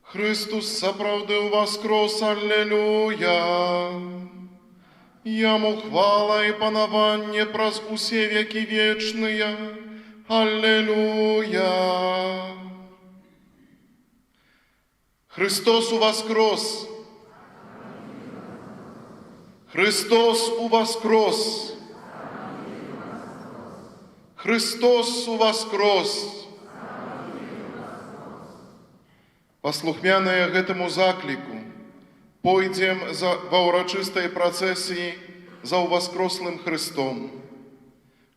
Христос сапраўды ўваскрос, аллелуя! Яму хвала і панаванне праз усе векі вечныя, аллелуя! Христос уваскрос! Христос уваскрос! Христос уваскрос! Паслухмяныя гэтаму закліку, пойдзем ва ўрачыстай працэсіі за ўваскрослым Христом,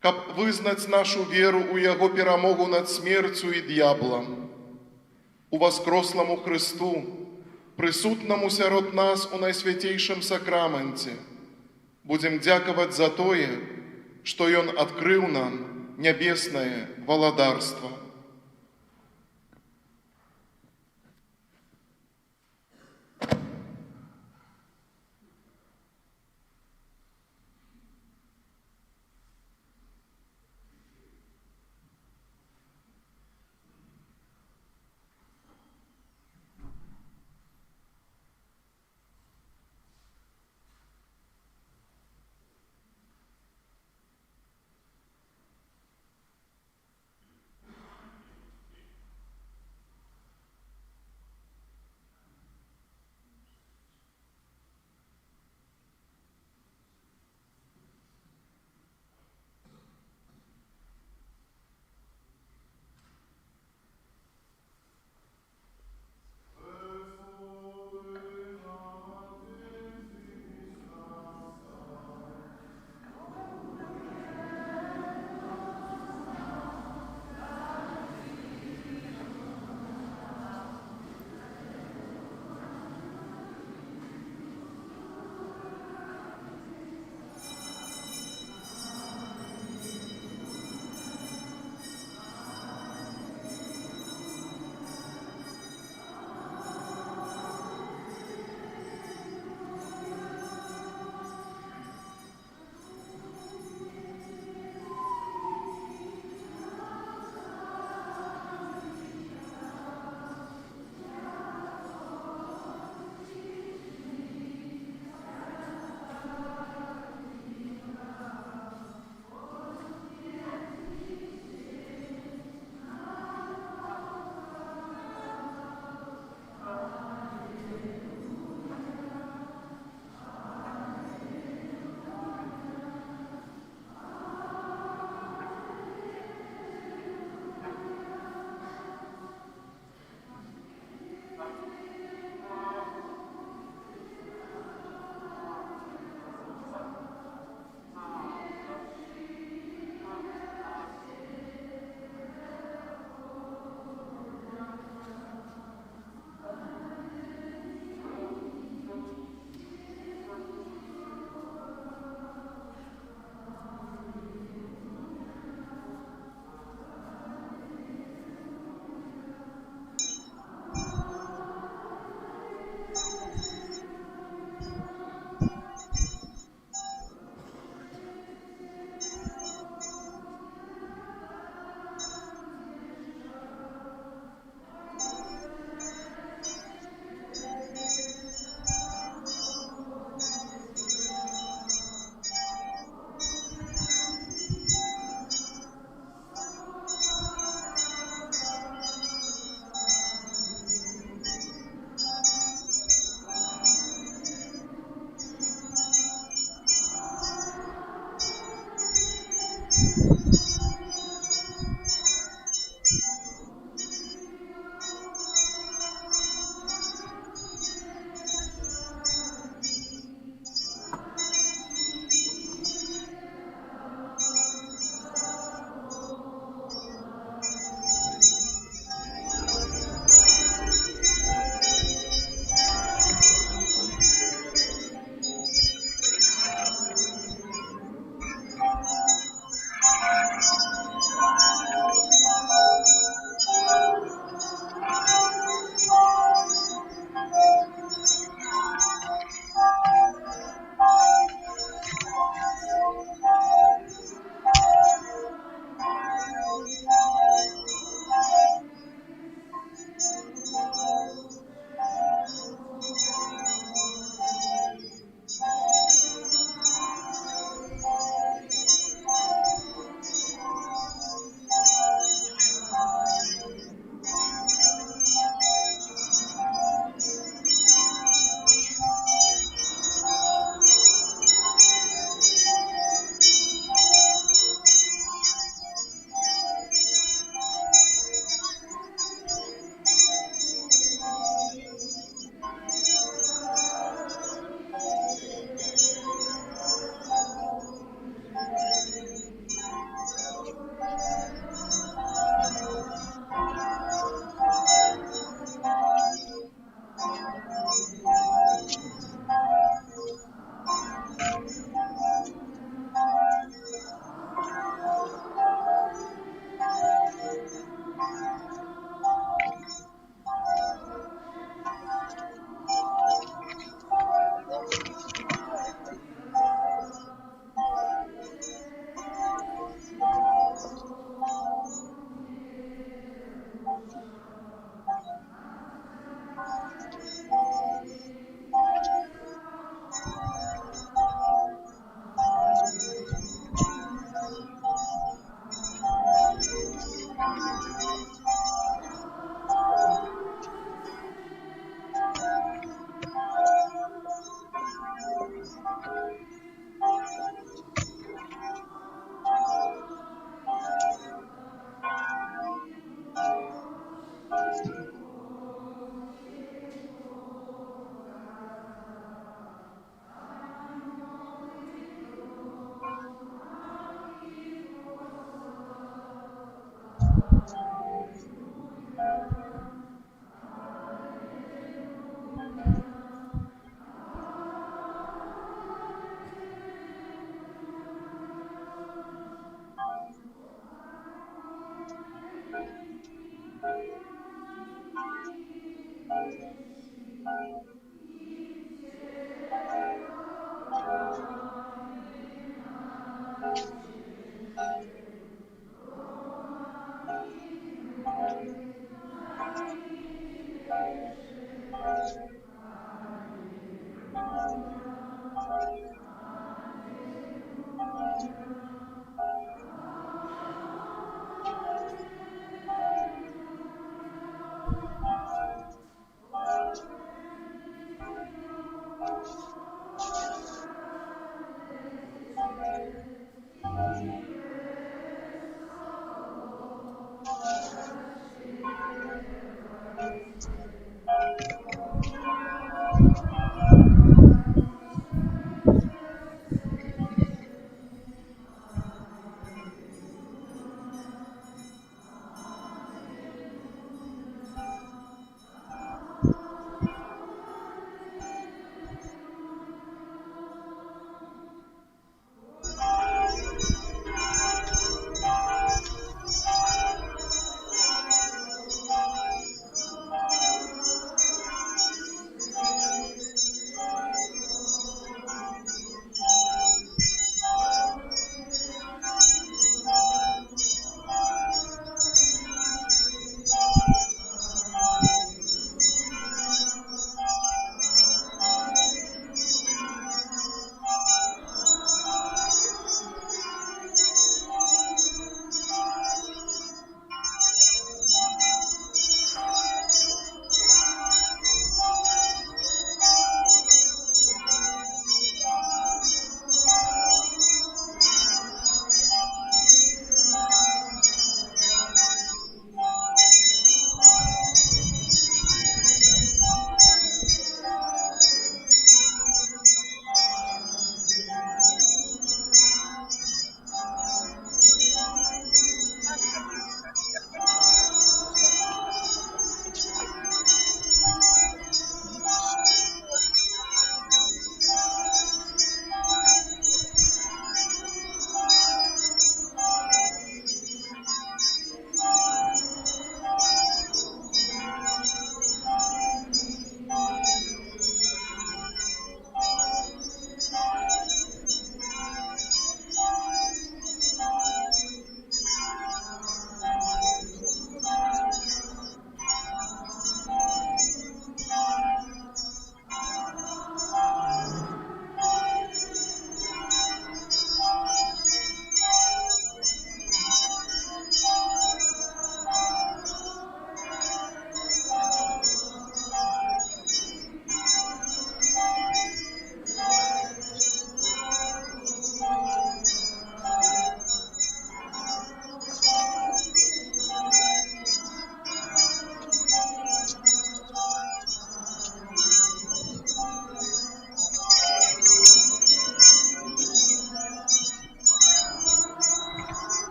каб вызнаць нашу веру ў Яго перамогу над смерцю і д'яблам. Уваскросламу Христу, прысутнаму сярод нас у Найсвяцейшым сакраменце, будзем дзякаваць за тое, што Ён адкрыў нам нябеснае валадарства.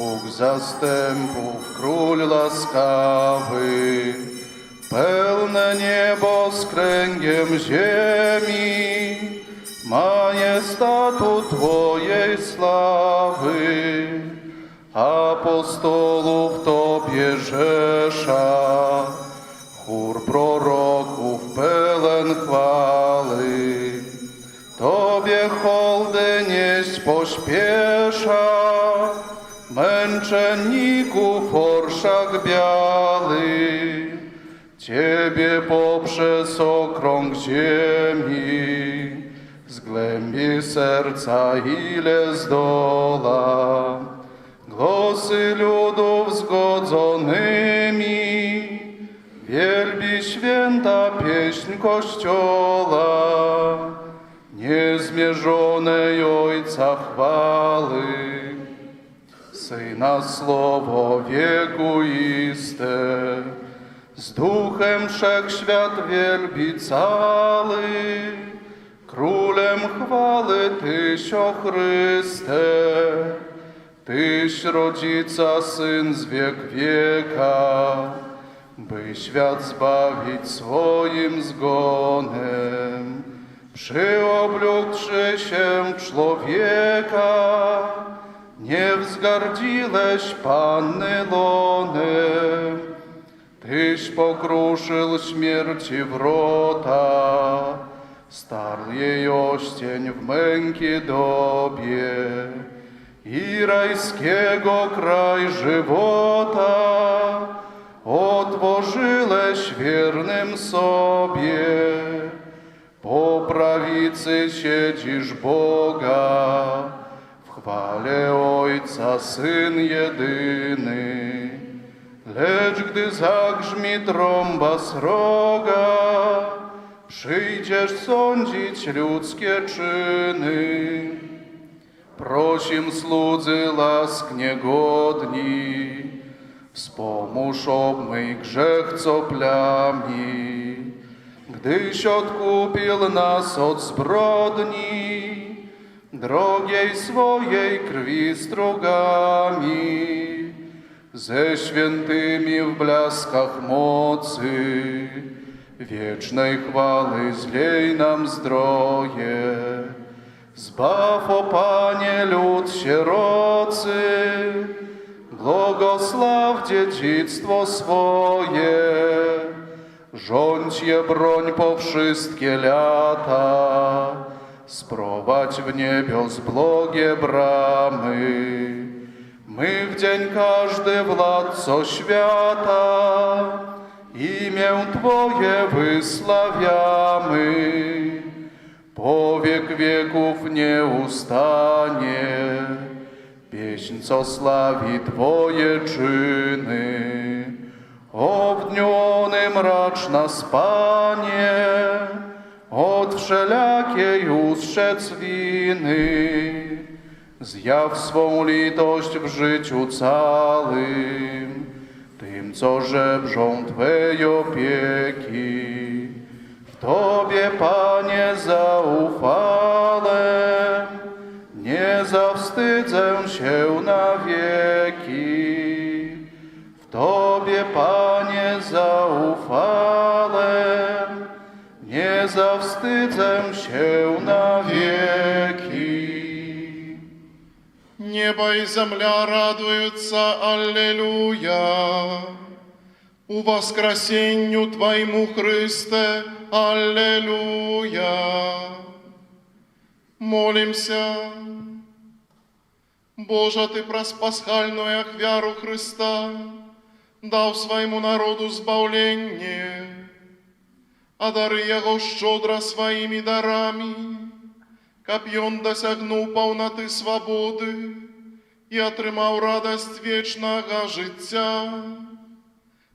Bóg zastępów, Król łaskawy, pełne niebo z kręgiem ziemi, majestatu Twojej sławy, apostolów Tobie rzesza, chór proroków pełen chwały. Tobie hołdy nieść pośpiesza, męczenników orszak biały. Ciebie poprzez okrąg ziemi, z głębi serca ile zdola, głosy ludów zgodzonymi, wielbi święta pieśń Kościoła, niezmierzonej Ojca chwały, Syna słowo wiekuiste, z Duchem Wszechświat wielbi cały, Królem chwały Tyś, o Chryste, Tyś rodzica Syn z wiek wieka, by świat zbawić swoim zgonem. Przyoblógłszy się człowieka, nie wzgardziłeś Panny lonem. Tyś pokruszył śmierci wrota, starł jej oścień w męki dobie i rajskiego kraj żywota otworzyłeś wiernym sobie. Po prawicy siedzisz Boga, w chwale Ojca Syn jedyny. Lecz gdy zagrzmi trąba sroga, przyjdziesz sądzić ludzkie czyny. Prosim słudzy łask niegodni, wspomóż obmyj grzech, co plami. Gdyś odkupił nas od zbrodni, drogiej swojej krwi strugami, ze świętymi w blaskach mocy, wiecznej chwały zlej nam zdroje. Zbaw, o Panie, lud sierocy, błogosław dziedzictwo swoje. Rządź je broń po wszystkie lata, sprowadź w niebios blogie bramy. My w dzień każdy władco świata, imię Twoje wysławiamy. Po wiek wieków nie ustanie pieśń, co sławi Twoje czyny. O w dniu onym racz nas, Panie, od wszelakiej ustrzec winy. Zjaw swą litość w życiu całym, tym, co żebrzą Twej opieki. W Tobie, Panie, zaufale, nie zawstydzę się na wieki. W Tobie, Panie, zaufale, nie zawstydzę się na wieki. Небо и земля радуются, аллилуйя. У воскресенью Твоему, Христе, аллилуйя. Молимся. Боже, Ты праз пасхальную ахвяру Христа дав своему народу збавление, одари Его щедро своими дарами, каб ён досягнуў паўнаты свабоды і атрымаў радасць вечнага жыцця,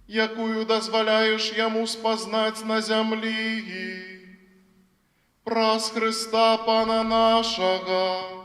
якую дазваляеш яму спазнаць на зямлі. Праз Христа Пана нашага.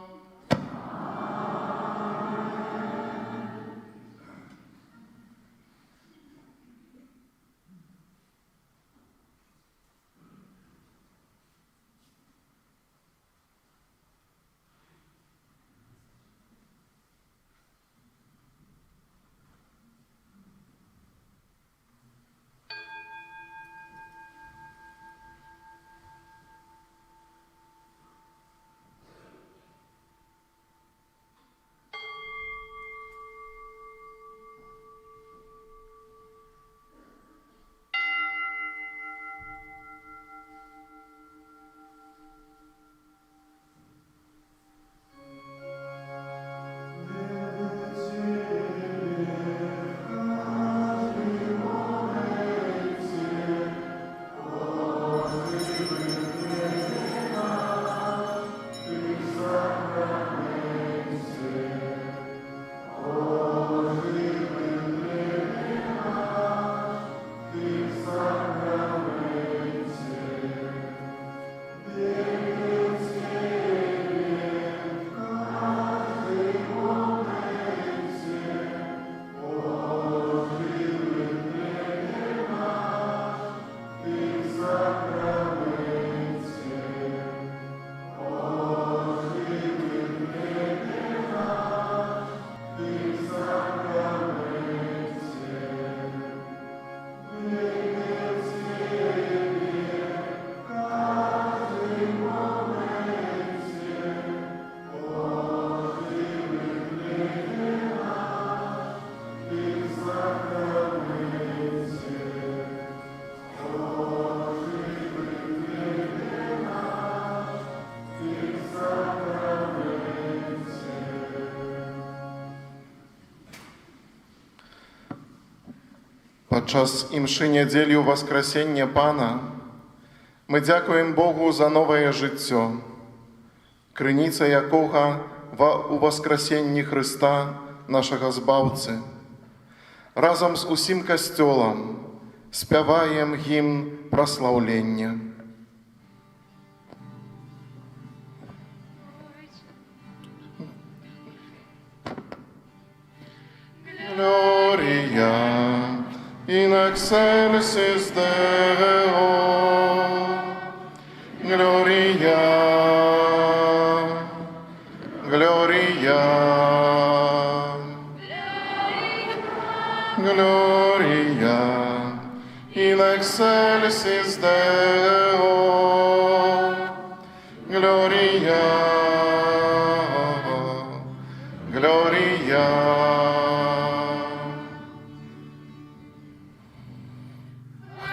Падчас імши нядзелью Воскресення Пана ми дякуємо Богу за нове життя, криниця якого у Воскресенні Христа, нашого Збавці. Разом з усім Костьолом співаємо гімн прославлення. Gloria in excelsis Deo, Gloria, Gloria, Gloria in excelsis Deo, Gloria, Gloria.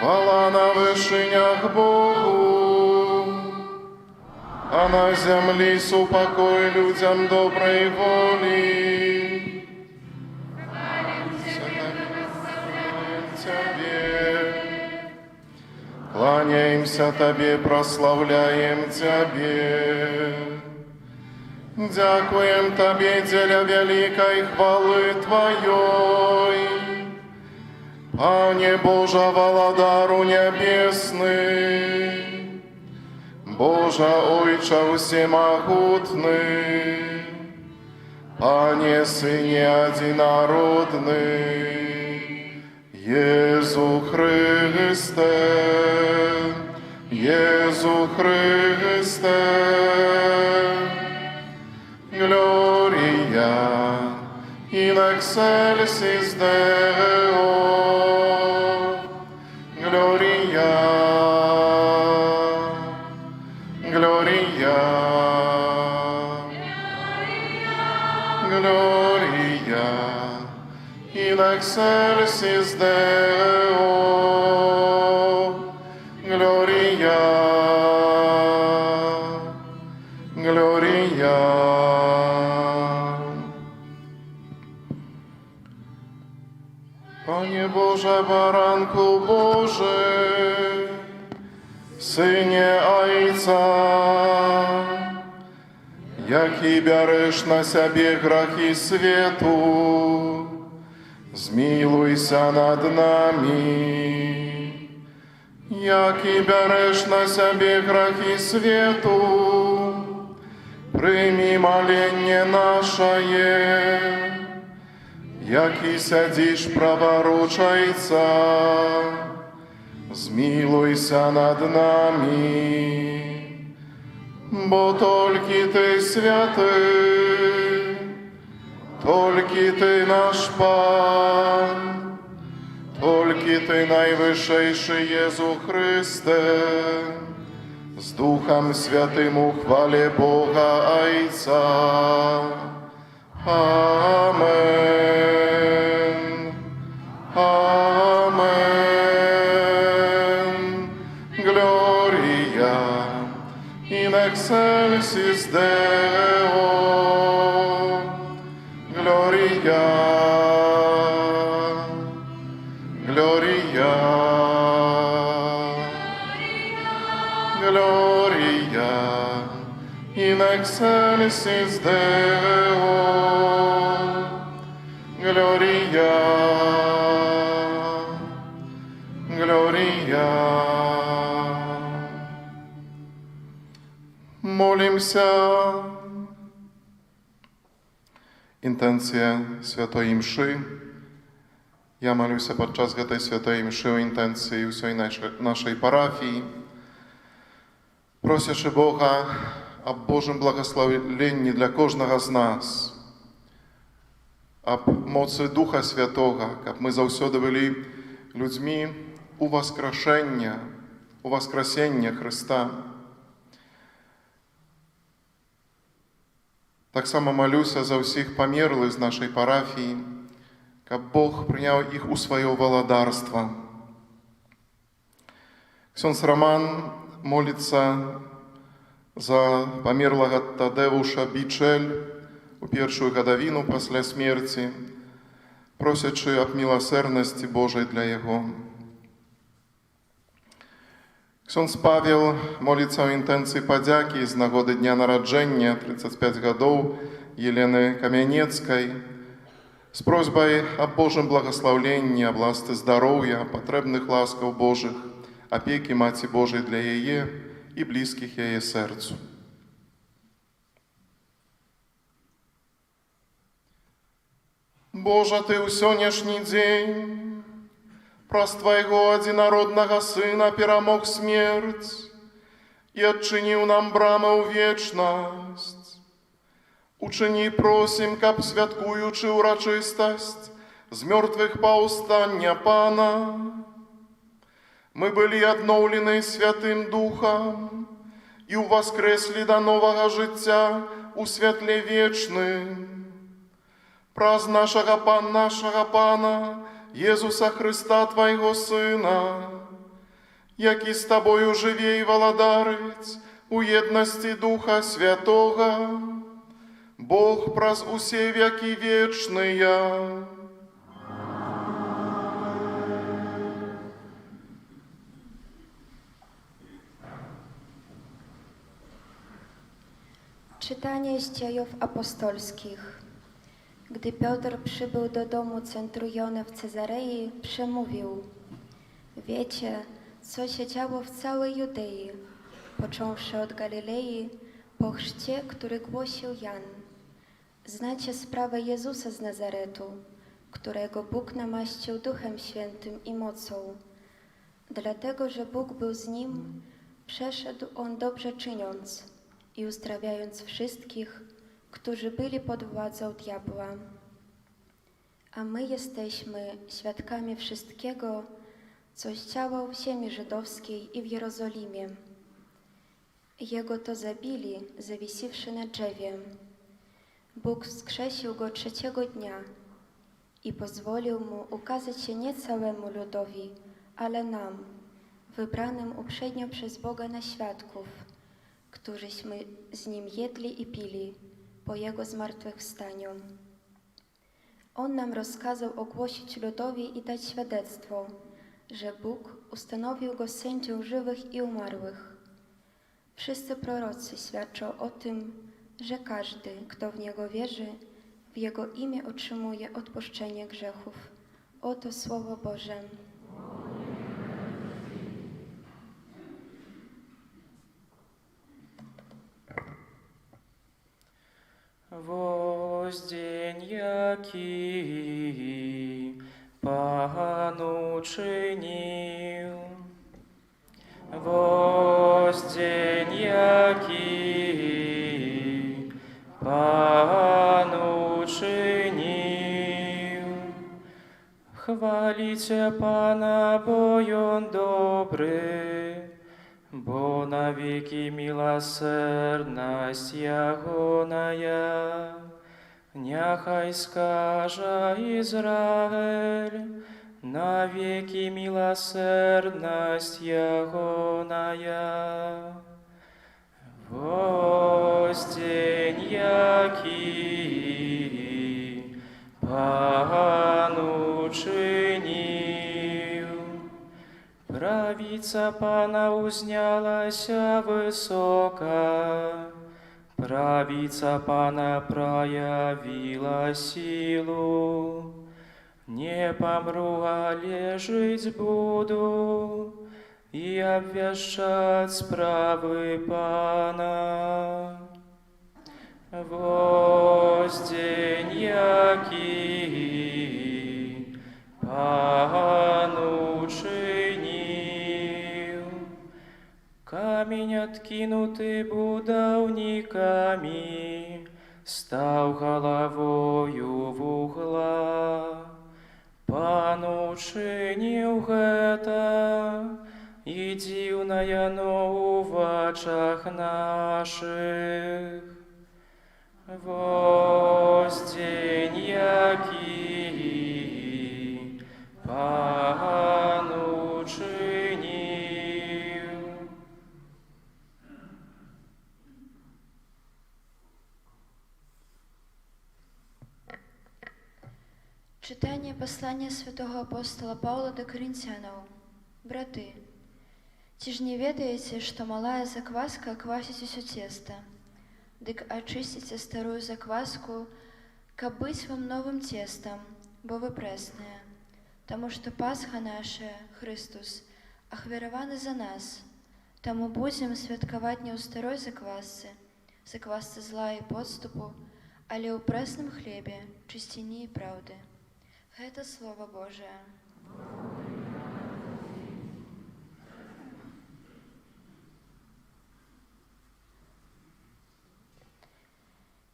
Хвала на вишинях Богу, а на землі супокой людям доброї волі. Кланяемся Тебе, прославляем Тебе. Дякуем Тебе, деля великой хвалы Твоей. Пане Божа, Володару небесный, Божа Ойча всемогутный, Пане Сыне одинородный, Езу Христе, Езу Христе, Gloria in excelsis Deo, Gloria, Gloria, Gloria in excelsis Deo, Gloria, Gloria. Panie Boże, Baranku Boży, Synie Ojca, jaki bierzesz na siebie grzechy światu, zmiłuj się nad nami. Jaki bierzesz na siebie grzechy światu, przyjmij molenie nasze. Jaki siedzisz praworuч Ojca, zmiłuj się nad nami, bo tylko Ty święty, tylko Ty nasz Pan, tylko Ty najwyższy Jezu Chryste, z Duchem Świętym uchwale Boga Ojca. Amen. Amen. Gloria in excelsis Deo. Gloria. Gloria. Gloria in excelsis Deo. Gloria, Gloria. Молимся. Інтенція святої мши. Я молюся підчас цієї святої мши у інтенції усієї нашої парафії, просячи Бога об Божому благословенні для кожного з нас, об моці Духа Святого, щоб ми завсюди були людьми у Воскресення Христа. Так само молюся за всіх померлих з нашої парафії, щоб Бог прийняв їх у своє володарство. Ксьондз Роман молиться за померлого Тадеуша Бичель у першую годовину після смерті. просячи об милосердности Божией для Его. Ksiądz Paweł молится o intencji podzięki z nagody dnia narodzenia 35 годов Елены Камянецкой z prośbą o Bożym błogosławieńnie, o własce zdrowia, potrzebnych łaskaw Bożych, opieki Matki Bożej dla jej i bliskich jej sercu. Боже, Ты у сённяшний день праз Твоего одинародного Сына перамог смерть и отчинил нам браму в вечность. Учини, просим, каб святкуючи урочистость з мертвых паустання Пана, мы были обновлены Святым Духом и воскресли до нового життя у святле вечным. Праз нашего Пана, Иисуса Христа, Твоего Сына, який з Тобою живе и володарить у едности Духа Святого, Бог праз усе веки вечные. Czytanie z dziejów apostolskich. Gdy Piotr przybył do domu centuriona w Cezarei, przemówił: Wiecie, co się działo w całej Judei, począwszy od Galilei, po chrzcie, który głosił Jan. Znacie sprawę Jezusa z Nazaretu, którego Bóg namaścił Duchem Świętym i mocą. Dlatego, że Bóg był z nim, przeszedł on dobrze czyniąc i uzdrawiając wszystkich, którzy byli pod władzą diabła. A my jesteśmy świadkami wszystkiego, co zdziałał w ziemi żydowskiej i w Jerozolimie. Jego to zabili, zawiesiwszy na drzewie. Bóg wskrzesił go trzeciego dnia i pozwolił mu ukazać się nie całemu ludowi, ale nam, wybranym uprzednio przez Boga na świadków, którzyśmy z nim jedli i pili po jego zmartwychwstaniu. On nam rozkazał ogłosić ludowi i dać świadectwo, że Bóg ustanowił go sędzią żywych i umarłych. Wszyscy prorocy świadczą o tym, że każdy, kto w Niego wierzy, w Jego imię otrzymuje odpuszczenie grzechów. Oto Słowo Boże. Woś dzień jaki Pan uczynił, woś dzień jaki Pan uczynił. Chwalicie Pana, bo On dobry, bo na wieki miłosierność Jagonaja. Niechaj skaże Izrael, na wieki miłosierność Jagonaja. Woś dzień jaki Pan uczynił. Prawica Pana uzniała się wysoka, prawica Pana проявила силу. Не помру, а лежить буду и обвещать справы Пана. Воś dzień jaki Pan uczynił. Камень, откинутый будовниками, стал головою в угла. Пан учинил это, и дивное оно в очах наших. Воś dzień jaki Pan uczynił. Читання послання святого апостола Павла до Коринтянам. Браты, ці ж не ведаеце, што малая закваска квасіць усё цеста? Дык ачысціце старую закваску, каб быць вам новым цестам, бо вы прэсныя. Таму што Пасха наша, Христус, ахвяраваны за нас. Таму будзем святкаваць не ў старой заквасцы зла і подступу, але ў прэсным хлебе, чысціні і праўды. Гэта Слово Божие.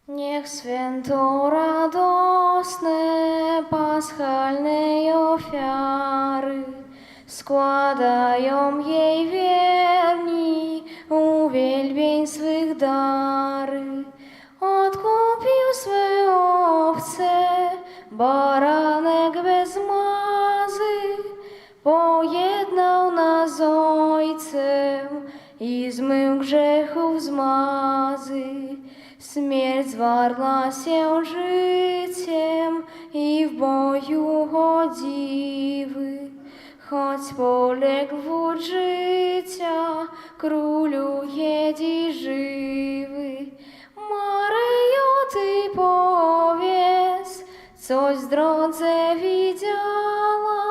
Niech święto radosne paschalnej ofiary składają jej wierni uwielbień swych dary. Odkupił swe owce, baranek bez mazy, pojednał nas z Ojcem i zmył grzechów zmazy. Śmierć zwarła się życiem i w boju chodziły, choć poległ wód życia, króluje dziś żywy. Maryjo, ty powiedz, coś w drodze widziała,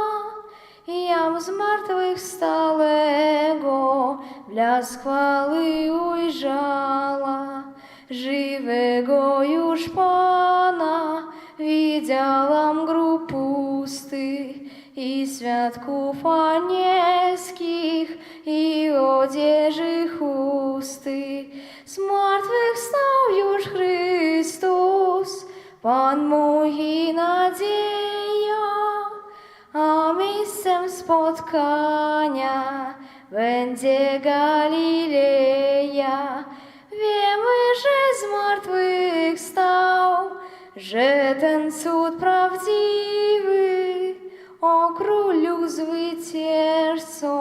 jam zmartwychwstałego blask chwały ujrzała. Żywego już Pana widziałam grób pusty i świadków anielskich i odzieży chusty. Zmartwychwstał już Chrystus, Pan mój i nadzieja, a miejscem spotkania będzie Galileja. Wiemy, że zmartwychwstał, że ten cud prawdziwy. O Królu zwyciężco,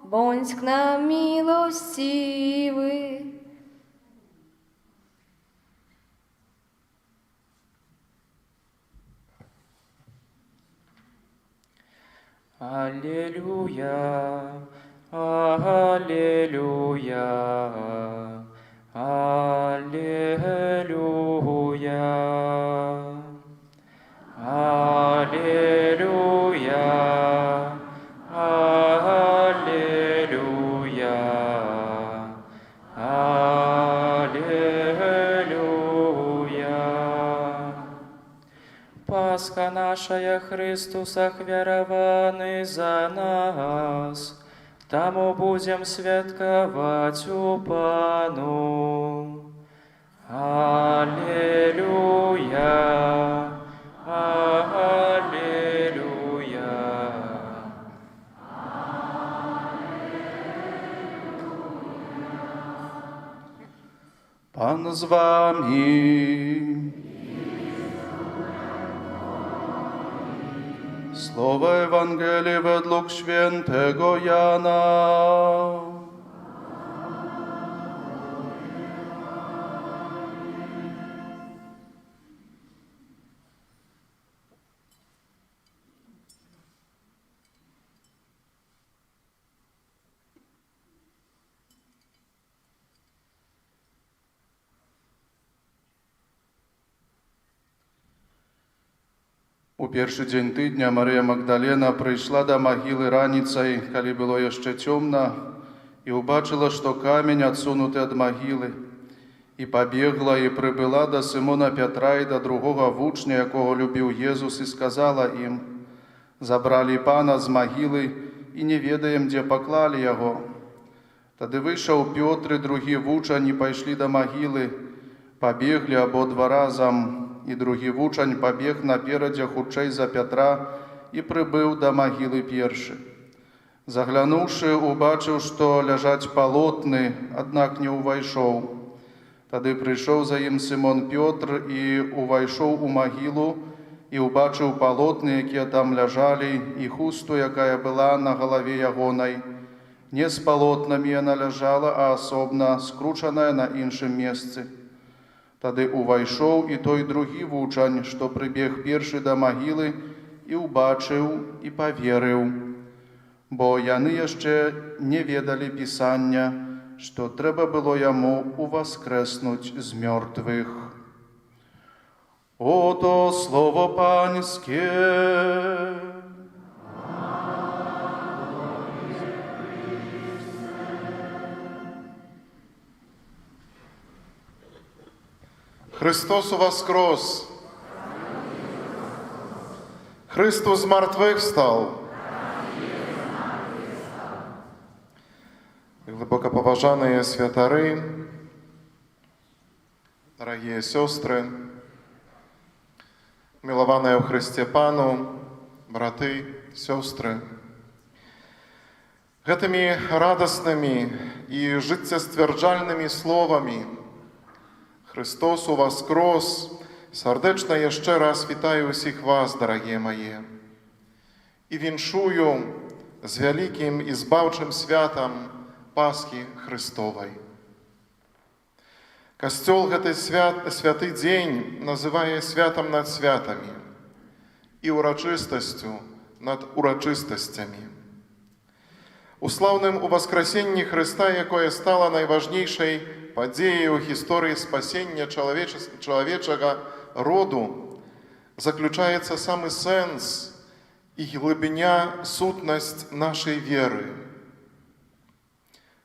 bądź k nam miłościwy. Аллилуйя, аллилуйя, аллилуйя, аллилуйя, аллилуйя, аллилуйя. Пасха наша, Христус ахвяраваны за нас, таму будем святкаваць у Пану. Аллилуйя, аллилуйя. Pan z wami. Słowo Ewangelii według świętego Jana. У першы дзень тыдня Марыя Магдалена прыйшла да магілы раніцай, калі было яшчэ цёмна, і ўбачыла, што камень адсунуты ад магілы, і пабегла і прыбыла да Сымона Пятра і да другога вучня, якога любіў Езус, і сказала ім: «Забралі Пана з магілы і не ведаем, дзе паклалі яго». Тады выйшаў Пётр і другі вучань і пайшлі да магілы, пабеглі абодва разам, і другі вучань пабег наперадзе хутчэй за Пятра і прыбыў да магілы першы. Заглянуўшы, убачыў, што ляжаць палотны, аднак не ўвайшоў. Тады прыйшоў за ім Сымон Пётр і увайшоў у магілу і ўбачыў палотны, якія там ляжалі, і хусту, якая была на галаве ягонай. Не з палотнамі яна ляжала, а асобна, скручаная на іншым месцы. Тады увайшоў і той другі вучань, што прыбег першы да магілы, і ўбачыў і паверыў, бо яны яшчэ не ведалі Пісання, што трэба было яму уваскрэснуць з мёртвых. Ото слово панське. Христос воскрес! Христос з мертвих встав! Глубоко поважаные святары, дорогие сестры, милованные у Христе Пану, браты, сестры, гэтымі радостными и жыццясцвярджальными словами Христос воскрес! Сардечно jeszcze раз вітаю усіх вас, дорогие мои, и віншую з великим і збавчим святом Пасхи Христовой. Костел гэты святы дзень называе святом над святами и урочистостью над урочистостями. У славным уваскресенні Христа, якое стало найважнейшей падзеяй у гісторыі спасення чалавечага роду, заключаецца самы сэнс і глыбіня сутнасць нашай веры.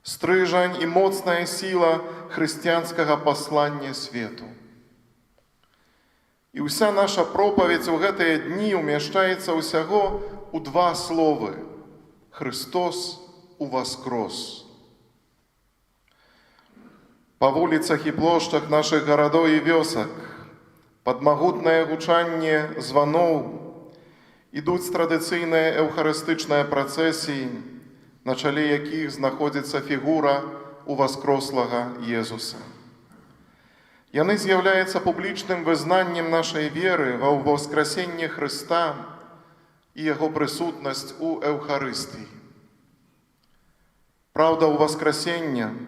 Стрыжань і моцная сіла хрысціянскага паслання свету. І ўся наша пропаведь у гэтыя дні умяшчаецца ўсяго ў два словы: Христос уваскрос. Па вуліцах і плошчах нашых гарадоў і вёсак пад магутнае гучанне званоў ідуць традыцыйныя эўхарыстычныя працэсіі, на чале якіх знаходзіцца фігура уваскрослага Езуса. Яны з'яўляюцца публічным вызнаннем нашай веры ва ўваскрасенне Хрыста і яго прысутнасць у Эўхарыстыі. Праўда ўваскрасення –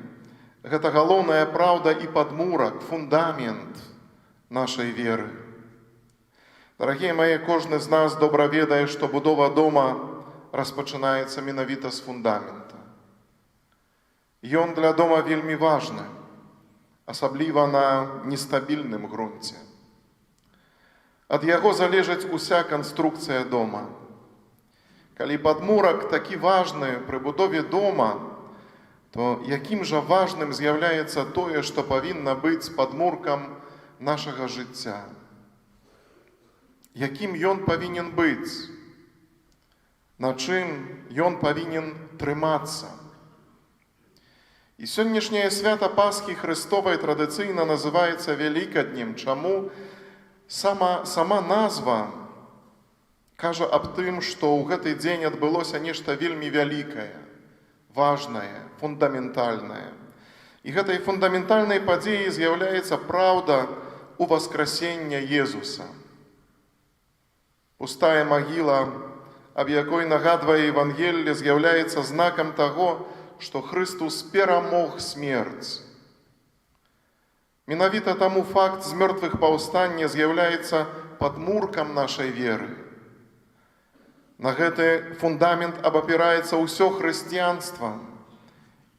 гэта галоўная праўда і падмурак, фундамент нашай веры. Дарагія мае, кожны з нас добра ведае, што будова дома распачынаецца менавіта з фундамента. Ён для дома вельмі важны, асабліва на нестабільным грунце. Ад яго залежыць уся канструкцыя дома. Калі падмурак такі важны пры будове дома, то якім жа важным з'яўляецца тое, што павінна быць падмуркам нашага жыцця? Якім ён павінен быць? На чым ён павінен трымацца? І сённяшняе свята Пасхі Христовай традыцыйна называецца Вялікаднем. Чаму? Сама назва кажа аб тым, што ў гэты дзень адбылося нешта вельмі вялікае, важнае, фундаментальнае. І гэтай фундаментальнай падзеяй з'яўляецца праўда ўваскрасення Езуса. Пустая магіла, аб якой нагадвае Евангелле, з'яўляецца знакам таго, што Христус перамог смерць. Менавіта таму факт з мёртвых паўстання з'яўляецца падмуркам нашай веры. На гэты фундамент абапіраецца ўсё хрысціянства,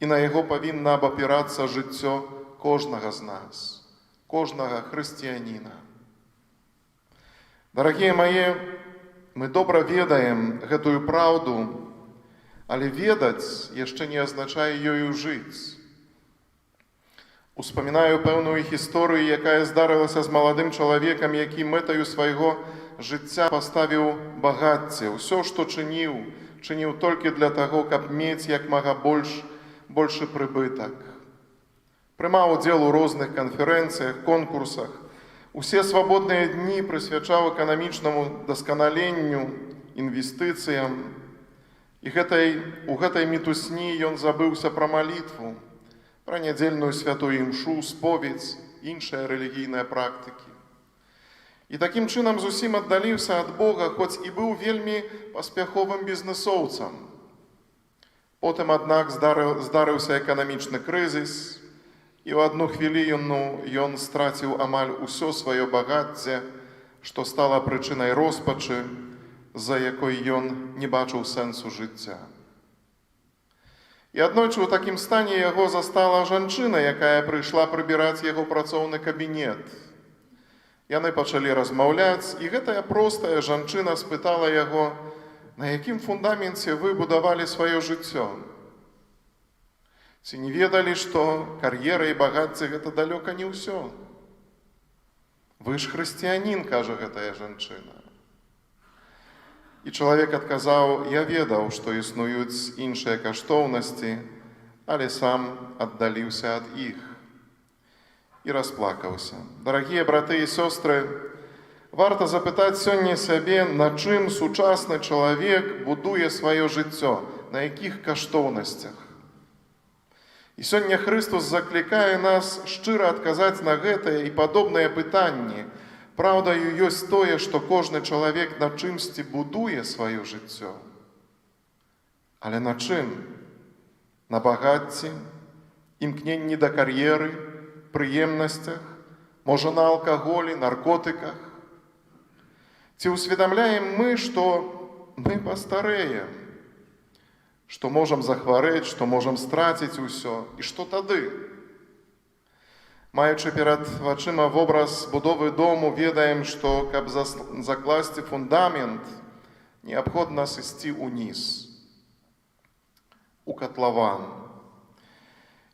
і на яго павінна абапірацца жыццё кожнага з нас, кожнага хрысціяніна. Дарагія мае, мы добра ведаем гэтую праўду, але ведаць яшчэ не азначае ёю жыць. Успамінаю пэўную гісторыю, якая здарылася з маладым чалавекам, які мэтаю свайго жыцця паставіў багацце. Усё, што чыніў толькі для таго, каб мець як мага большы прыбытак. Прымаў удзел у розных канферэнцыях, конкурсах. Усе свабодныя дні прысвячаў эканамічнаму дасканаленню, інвестыцыям. І у гэтай мітусні ён забыўся пра малітву, пра нядзельную святую імшу, споведзь, іншыя рэлігійныя практыкі. І такім чынам зусім аддаліўся ад Бога, хоць і быў вельмі паспяховым бізнэсоўцам. Потым, аднак, здарыўся эканамічны крызіс, і ў адну хвіліну ён страціў амаль усё сваё багацце, што стала прычынай роспачы, з-за якой ён не бачыў сэнсу жыцця. І аднойчы ў такім стане яго застала жанчына, якая прыйшла прыбіраць яго працоўны кабінет. Яны пачалі размаўляць, і гэтая простая жанчына спытала яго, на якім фундаменце вы будавалі сваё жыццё? Ці не ведалі, што кар'ера і багацце гэта далёка не ўсё? Вы ж хрысціянін, кажа гэтая жанчына. І чалавек адказаў, я ведаў, што існуюць іншыя каштоўнасці, але сам аддаліўся ад іх. І расплакаўся. Дарагія браты і сёстры, варта запытаць сёння сябе, на чым сучасны чалавек будуе сваё жыццё, на якіх каштоўнасцях. І сёння Хрыстус заклікае нас шчыра адказаць на гэтыя і падобныя пытанні. Праўдаю ёсць тое, што кожны чалавек на чымсьці будуе сваё жыццё. Але на чым? На багацці, імкненні да кар'еры, прыемнасцях, можа на алкаголі, наркотыках? Ці ўсведамляем мы, што мы пастарэем, што можам захварэць, што можам страціць усё, і што тады? Маючы перад вачыма вобраз будовы дому, ведаем, што, каб закласці фундамент, неабходна сысці ўніз, у катлаван.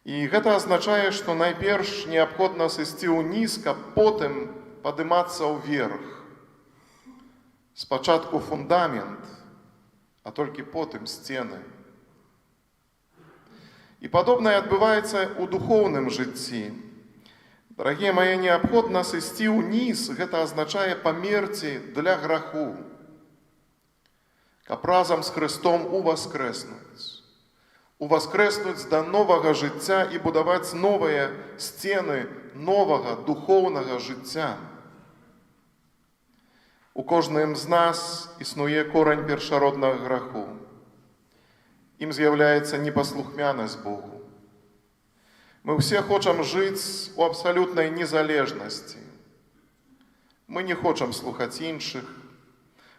І гэта азначае, што найперш неабходна сысці ўніз, каб потым падымацца ўверх. Спачатку фундамент, а толькі потым сцены. І падобнае адбываецца ў духоўным жыцці. Дарагія мае, неабходна сысці ўніз, гэта азначае памерці для граху, каб разам з Хрыстом уваскрэснуць. Уваскрэснуць да новага жыцця і будаваць новыя сцены новага духоўнага жыцця. У кожным з нас існуе корань першароднага граху. Ім з'яўляецца непаслухмянасць Богу. Мы ўсе хочам жыць у абсалютнай незалежнасці. Мы не хочам слухаць іншых.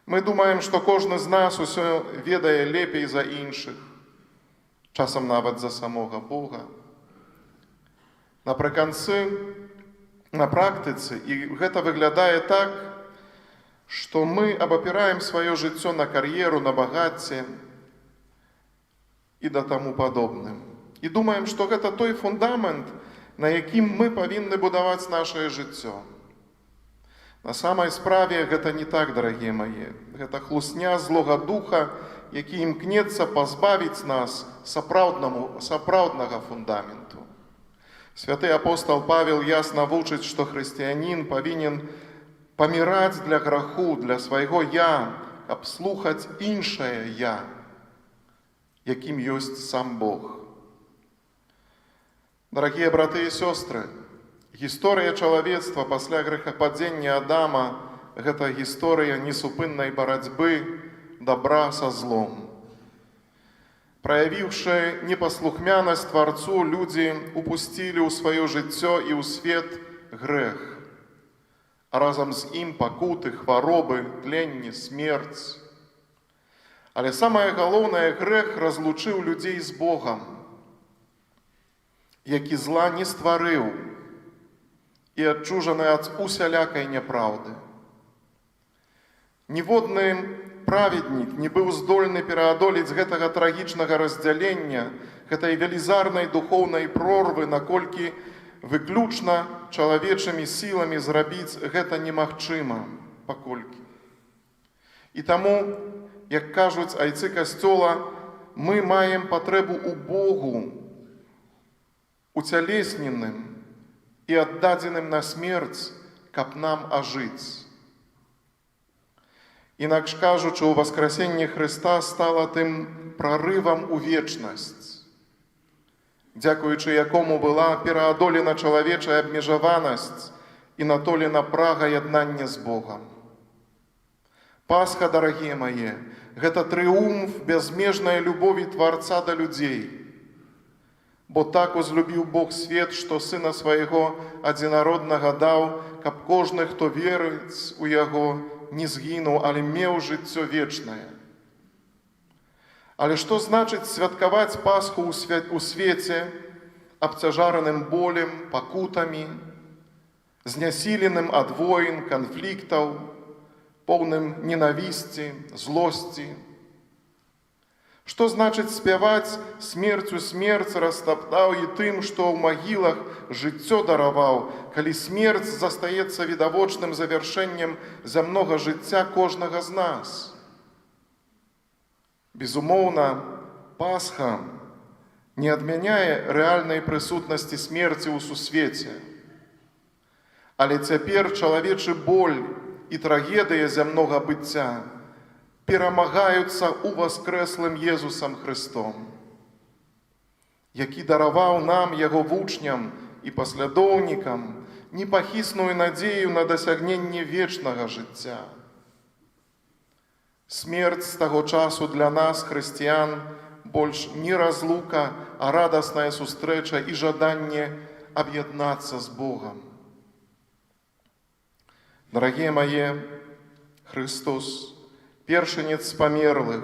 Мы думаем, што кожны з нас усё ведае лепей за іншых, часам нават за самога Бога. Напрыканцы, на практыцы, і гэта выглядае так, што мы абапіраем сваё жыццё на кар'еру, на багацце і да таму падобным. І думаем, што гэта той фундамент, на якім мы павінны будаваць нашае жыццё. На самай справе гэта не так, дарагія мае. Гэта хлусня злога духа, які імкнецца пазбавіць нас сапраўднага фундаменту. Святы апостол Павел ясна вучыць, што хрысціянін павінен паміраць для граху, для свайго «я», каб слухаць іншае «я», якім ёсць сам Бог. Дарагія браты і сёстры, гісторыя чалавецтва пасля грэхападзення Адама – гэта гісторыя несупыннай барацьбы добра са злом. Праявіўшы непаслухмянасць Тварцу, людзі упусцілі ў сваё жыццё і ў свет грэх, а разам з ім пакуты, хваробы, тленне, смерць. Але самае галоўнае, грэх разлучыў людзей з Богам, які зла не стварыў і адчужаны ад усялякай няпраўды. Ніводны праведнік не быў здольны пераадолець гэтага трагічнага раздзялення, гэтай велізарнай духоўнай прорвы, наколькі выключна чалавечымі сіламі зрабіць гэта немагчыма, паколькі. І таму, як кажуць айцы касцёла, мы маем патрэбу ў Богу, уцялесненым і аддадзеным на смерць, каб нам ажыць. Інакш кажучы, ўваскрасенне Хрыста стала тым прарывам у вечнасць, дзякуючы якому была пераадолена чалавечая абмежаванасць і натолена прага яднання з Богам. Пасха, дарагія мае, гэта трыумф бязмежнай любові Тварца да людзей. Бо так узлюбіў Бог свет, што Сына Свайго адзінароднага даў, каб кожны, хто верыць у Яго, не згінуў, але меў жыццё вечнае. Але што значыць святкаваць Пасху у свеце, абцяжараным болем, пакутамі, знясіленым ад войн, канфліктаў, поўным ненавісці, злосці? Што значыць спяваць «Смерцю смерць растаптаў і тым, што ў магілах жыццё дараваў», калі смерць застаецца відавочным завяршэннем зямнога жыцця кожнага з нас? Безумоўна, Пасха не адмяняе рэальнай прысутнасці смерці ў сусвеце. Але цяпер чалавечы боль і трагедыя зямнога быцця перамагаюцца ў воскрэслым Езусам Христом, які дараваў нам, Яго вучням і паслядоўнікам, непахісную надзею на дасягненне вечнага жыцця. Смерць з таго часу для нас, хрысціян, больш не разлука, а радасная сустрэча і жаданне аб'яднацца з Богам. Дарагія мае, Христос, першынец памерлых,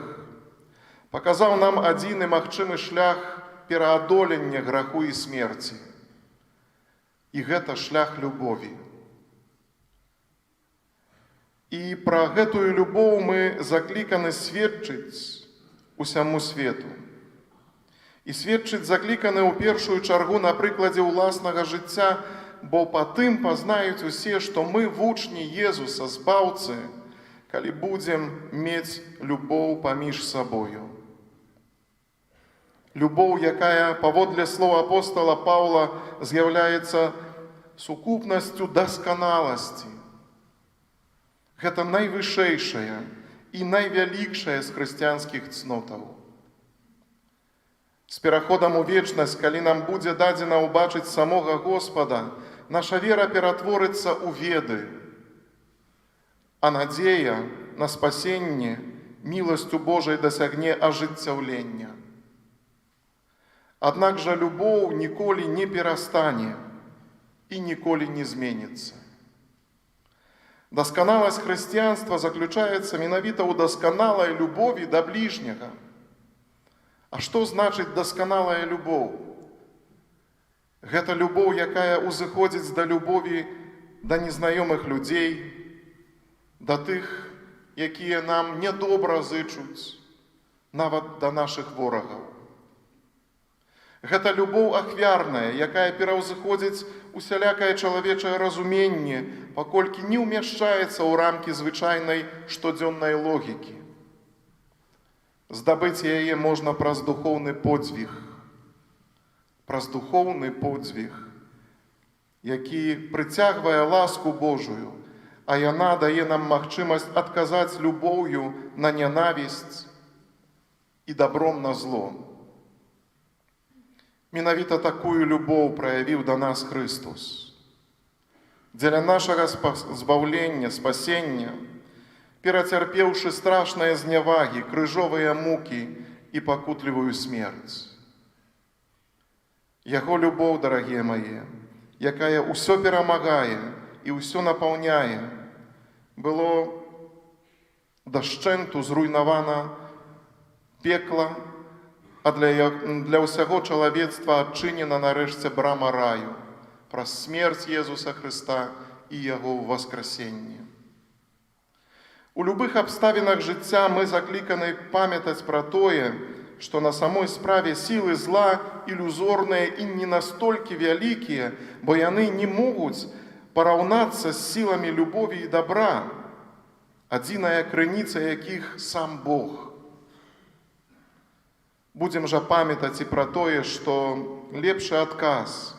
паказаў нам адзіны магчымы шлях пераадолення граху і смерці. І гэта шлях любові. І пра гэтую любоў мы закліканы сведчыць усяму свету. І сведчыць закліканы ў першую чаргу на прыкладзе ўласнага жыцця, бо па тым пазнаюць усе, што мы вучні Езуса, збаўцы, калі будзем мець любоў паміж сабою. Любоў, якая, паводле слоў апостола Паўла, з'яўляецца сукупнасцю дасканаласці. Гэта найвышэйшая і найвялікшая з хрысціянскіх цнотаў. З пераходам у вечнасць, калі нам будзе дадзена ўбачыць самога Господа, наша вера ператворыцца ў веды, а надзея на спасенне міласцю Божай дасягне ажыццяўлення. Аднак жа любоў ніколі не перастане і ніколі не зменіцца. Дасканаласць хрысціянства заключаецца менавіта ў дасканалай любові да бліжняга. А што значыць дасканалая любоў? Гэта любоў, якая ўзыходзіць да любові да незнаёмых людзей, да тых, якія нам нядобра зычуць, нават да нашых ворагаў. Гэта любоў ахвярная, якая пераўзыходзіць усялякае чалавечае разуменне, паколькі не ўмяшчаецца ў рамкі звычайнай штодзённай логікі. Здабыць яе можна праз духоўны подзвіг. Праз духоўны подзвіг, які прыцягвае ласку Божую, а яна дае нам магчымасць адказаць любоўю на нянавісць і дабром на зло. Менавіта такую любоў праявіў да нас Христос. Дзеля нашага збаўлення, спасення, перацярпеўшы страшныя знявагі, крыжовыя мукі і пакутлівую смерць. Яго любоў, дарагія мае, якая ўсё перамагае і ўсё напаўняе, было дашчэнту зруйнавана пекла, а для ўсяго чалавецтва адчынена нарэшце брама раю праз смерць Езуса Хрыста і Яго воскресенне. У любых абставінах жыцця мы закліканы памятаць пра тое, што на самой справе сілы зла ілюзорныя і не настолькі вялікія, бо яны не могуць параўнацца з сіламі любові і дабра, адзіная крыніца якіх сам Бог. Будзем жа памятаць і пра тое, што лепшы адказ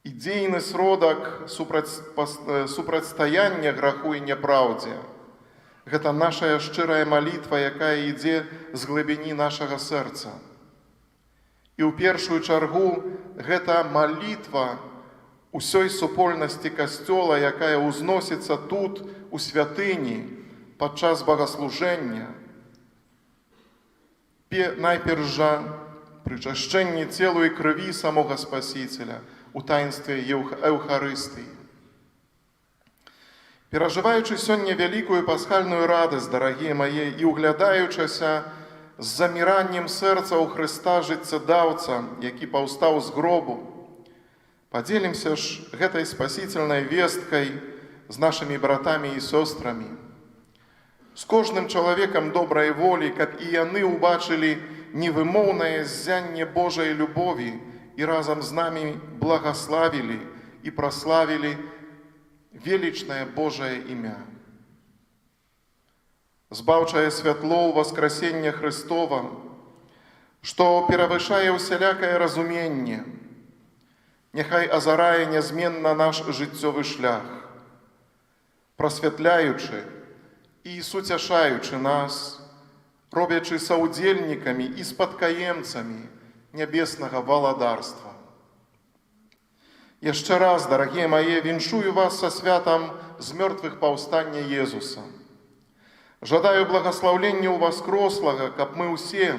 і дзейны сродак супрацьстаяння граху і няпраўдзе – гэта наша шчырая малітва, якая ідзе з глыбіні нашага сэрца. І ў першую чаргу гэта малітва усёй супольнасці касцёла, якая ўзносіцца тут, у святыні, падчас богаслужэння. Найперш жа прычашчэнні целу і крыві самога Спасителя у таінстве Еўхарыстыі. Перажываючы сёння вялікую пасхальную радасць, дарагія мае, і углядаючыся з заміраннем сэрца ў Хрыста жыццядаўца, які паўстаў з гробу, падзелімся ж гэтай спасительнай весткай з нашымі братамі і сёстрамі. З кожным чалавекам добрай волі, каб і яны ўбачылі невымоўнае ззянне Божай любові і разам з намі благаславілі і праславілі велічнае Божае імя. Збаўчае святло ў воскресення Христова, што перавышае ўсялякае разуменне, няхай азарае нязменна наш жыццёвы шлях, прасвятляючы і суцяшаючы нас, робячы саўдзельнікамі і спадкаемцамі нябеснага валадарства. Яшчэ раз, дарагія мае, віншую вас са святам з мёртвых паўстання Езуса. Жадаю благаслаўлення ў Воскрослага, каб мы ўсе,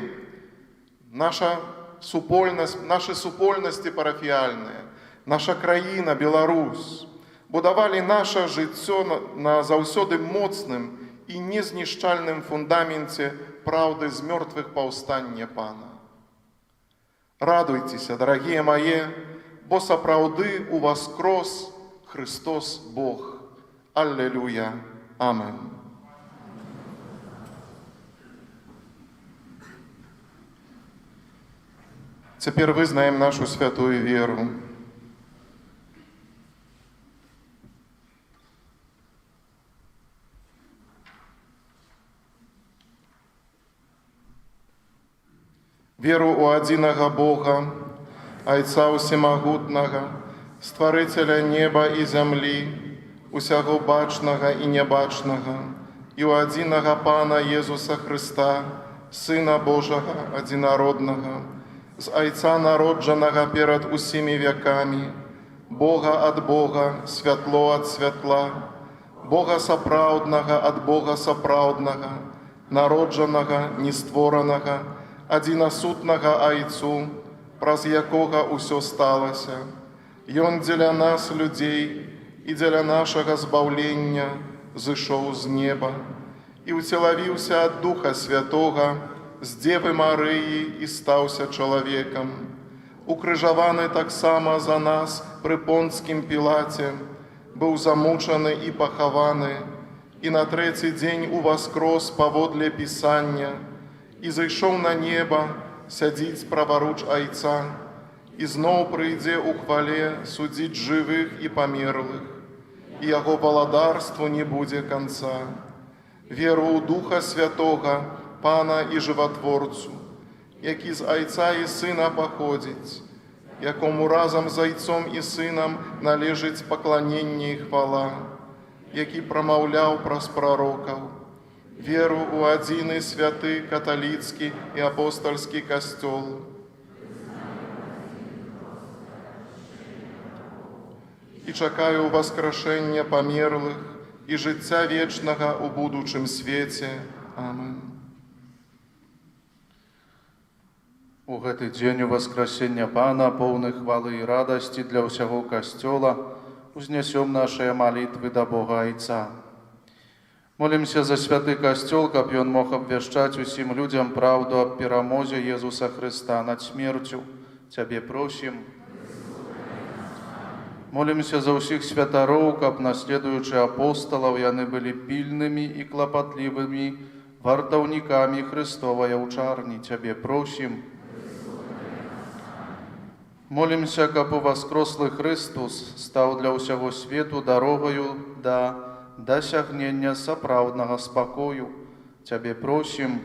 нашы супольнасці парафіяльныя, наша краіна, Беларусь, будавалі наша жыццё на заўсёды моцным і незнішчальным фундаменце праўды з мёртвых паўстання Пана. Радуйцеся, дарагія мае, бо сапраўды у воскрос Христос Бог. Аллилуйя. Амин. Цяпер вызнаем нашу святую веру. Веру у адзінага Бога, Айца Усімагутнага, Стварыцеля неба і зямлі, усяго бачнага і нябачнага, і ў адзінага Пана Езуса Хрыста, Сына Божага адзінароднага, з Айца народжанага перад усімі вякамі, Бога ад Бога, святло ад святла, Бога сапраўднага ад Бога сапраўднага, народжанага, нестворанага, адзінасутнага Айцу, праз якога ўсё сталася. Ён дзеля нас, людзей, і дзеля нашага збаўлення зышоў з неба і ўцелавіўся ад Духа Святога з Дзевы Марыі і стаўся чалавекам. Укрыжаваны таксама за нас пры Понцкім Пілаце, быў замучаны і пахаваны, і на трэці дзень уваскрос паводле Пісання, і зайшоў на неба, сядзіць праваруч Айца, і зноў прыйдзе ў хвале судзіць жывых і памерлых, і яго валадарству не будзе канца. Веру ў Духа Святога, Пана і Жыватворцу, які з Айца і Сына паходзіць, якому разам з Айцом і Сынам належыць пакланенне і хвала, які прамаўляў праз прарокаў, веру ў адзіны святы каталіцкі і апостальскі касцёл, і чакаю воскрешення памерлых і жыцця вечнага ў будучым свеце. Амин. У гэты дзень у воскресення Пана, поўны хвалы і радасці для ўсяго касцёла, узнясём нашыя малітвы да Бога Айца. Молімся за святы касцёл, каб ён мог абвяшчаць усім людзям праўду аб перамозе Езуса Хрыста над смерцю. Цябе просім. Молімся за ўсіх святароў, каб, наследуючы апосталаў, яны былі пільнымі і клапатлівымі вартаўнікамі Христовай аўчарні. Цябе просім. Молімся, каб уваскрослы Христос стаў для ўсяго свету дарогаю да дасягнення сапраўднага спакою. Цябе просім.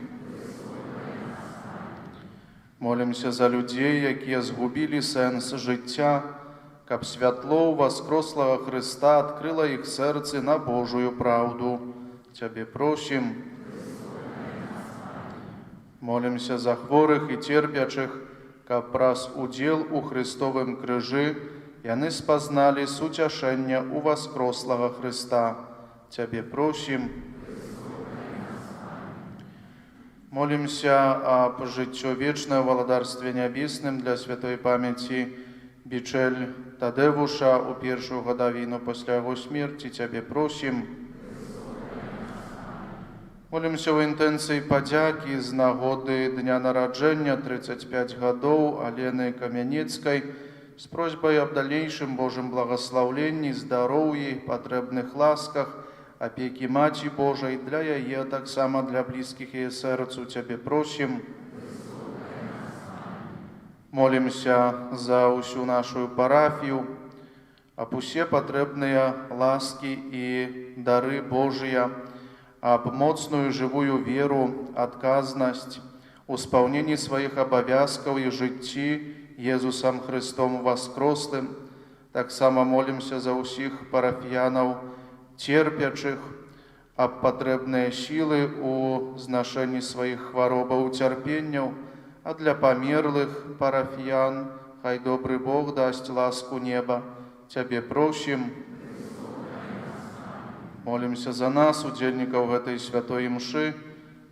Молімся за людзей, якія згубілі сэнс жыцця, каб святло воскрослага Христа адкрыла іх сэрцы на Божую праўду. Цябе просім. Молімся за хворых і церпячых, каб праз удзел у Христовым крыжы яны спазналі суцяшэнне ў воскрослага Христа. Цябе просім. Молимся об житье вечное в Володарстве Небесным для святой памяти Бичель Тадевуша у першую годовину после его смерти. Тебе просим. Молимся в інтенції подяки з нагоди дня народження 35 годов Алены Камянецкой с просьбой об дальнейшем Божьем благословении, здоровье, потребных ласках, опеки Маті Божией для яе, так само для близких ее сердцу. Тебе просим. Молимся за усю нашу парафию, об усе потребные ласки и дары Божия, об моцную живую веру, отказность, исполнении своих обовязков и житті Иисусом Христом воскрослым. Так само молимся за усіх парафіянов, терпячих, об потребные силы у зношении своих хворобов и терпеньев, а для померлых парафіян хай добрый Бог дасть ласку неба. Тебе просим. Молимся за нас, удельников этой святой мши,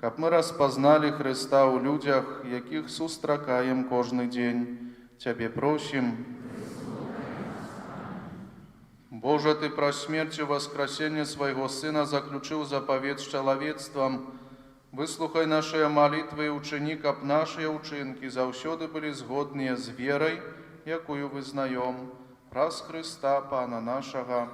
каб мы распознали Христа у людях, яких сустракаем кожный день. Тебе просим. Боже, Ты про смерть и воскресение Своего Сына заключил заповедь с человечеством. Выслухай наши молитвы и учини, каб наши учинки завсёды были згодные с верой, якую вызнаем. Праз Христа, Пана нашего.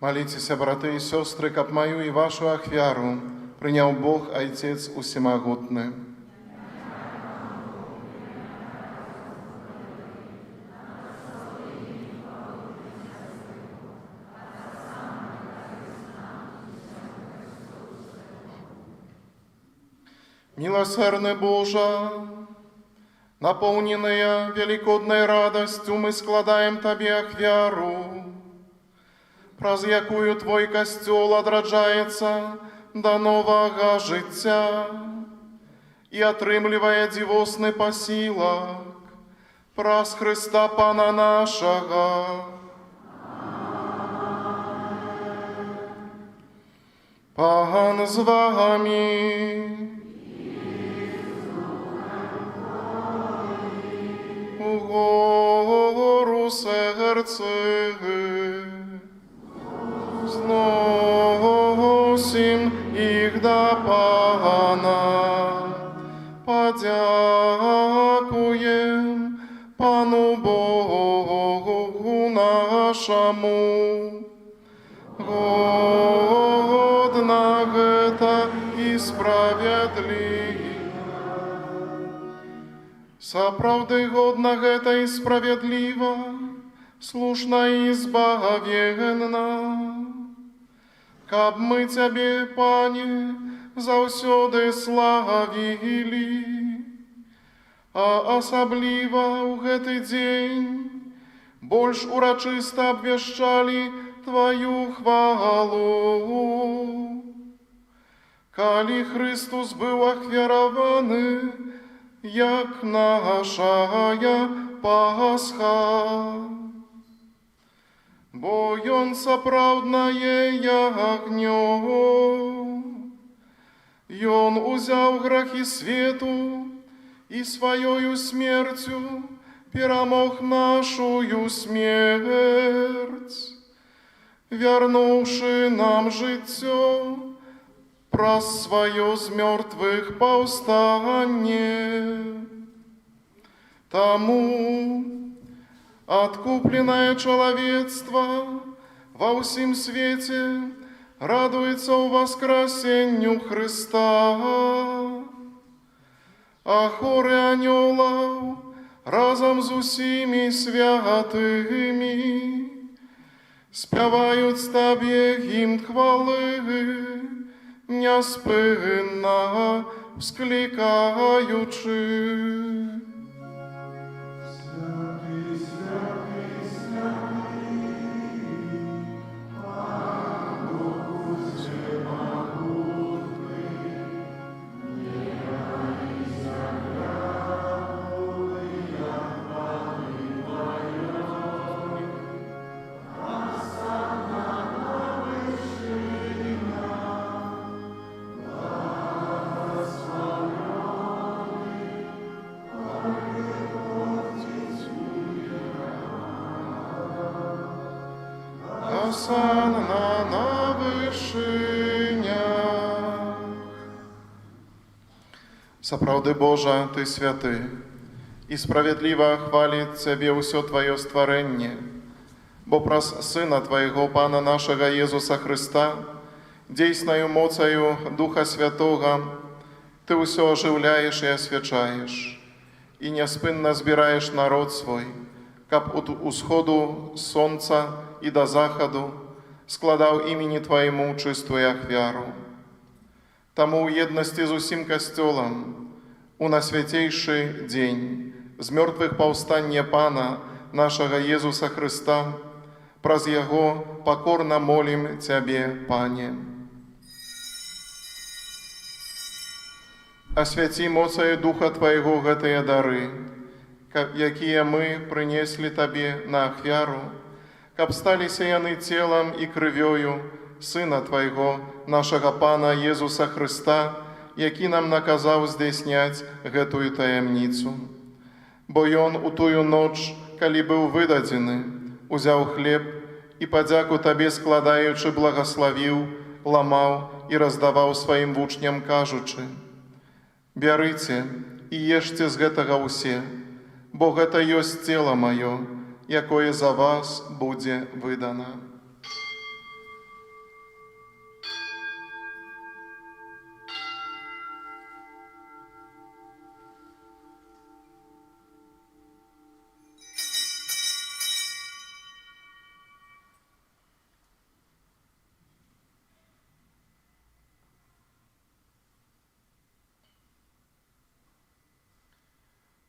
Молитесь, браты и сестры, каб мою и вашу ахвяру принял Бог, Отец Усемогутный. Милосердный Боже, наполненные великодной радостью, мы складаем Тебе ахвяру, праз якую Твой костел одраджается до нового життя и отрымливая дивосный посилок, праз Христа Пана нашего. Пан з вами. Угору серце зносим їх до Пана. Подякуєм Пану Богу нашому. Годна гэта і справедливо. Сапраўды годна гэта і справедліва, слушна і збавенна. Каб мы Цябе, Пане, заўсёды славілі, а асабліва ў гэты дзень больш урачыста абвяшчалі Тваю хвалу. Калі Христус быў ахвяраваны, як нашая Пасха, бо Ён сапраўднае ягнё. Ён узяў грахі свету і сваёю смерцю перамог нашую смерць, вярнуўшы нам жыццё праз сваё з мёртвых паўстанне. Таму адкупленае чалавецтва ва ўсім свеце радуецца ў воскресенню Христа, а хоры анёлаў разам з усімі святымі спяваюць Табе гімн хвалы, няспынна вскликаючи. Осанна на вышынях. Сапраўды Божа, Ты святы, і справядліва хваліць Цябе ўсё Тваё стварэнне, бо праз Сына Твайго Пана нашага Езуса Христа, дзейснаю моцаю Духа Святога, Ты ўсё ажыўляеш і асвячаеш, і няспынна збіраеш народ свой, каб ад усходу сонца і да захаду складаў імені Твайму чыстую ахвяру. Таму ў еднасці з усім касцёлам у насвяцейшы дзень з мёртвых паўстання Пана нашага Езуса Христа праз Яго пакорна молім Цябе, Пане. Асвяці моцаю Духа Твайго гэтыя дары, якія мы прынеслі Табе на ахвяру, каб сталіся яны целам і крывёю Сына Твайго, нашага Пана Езуса Христа, які нам наказаў здзяйсняць гэтую таямніцу. Бо Ён у тую ноч, калі быў выдадзены, узяў хлеб і падзяку Табе складаючы благаславіў, ламаў і раздаваў сваім вучням, кажучы: «Бярыце і ешце з гэтага ўсе, бо гэта ёсць цела маё, якое за вас будзе выдана».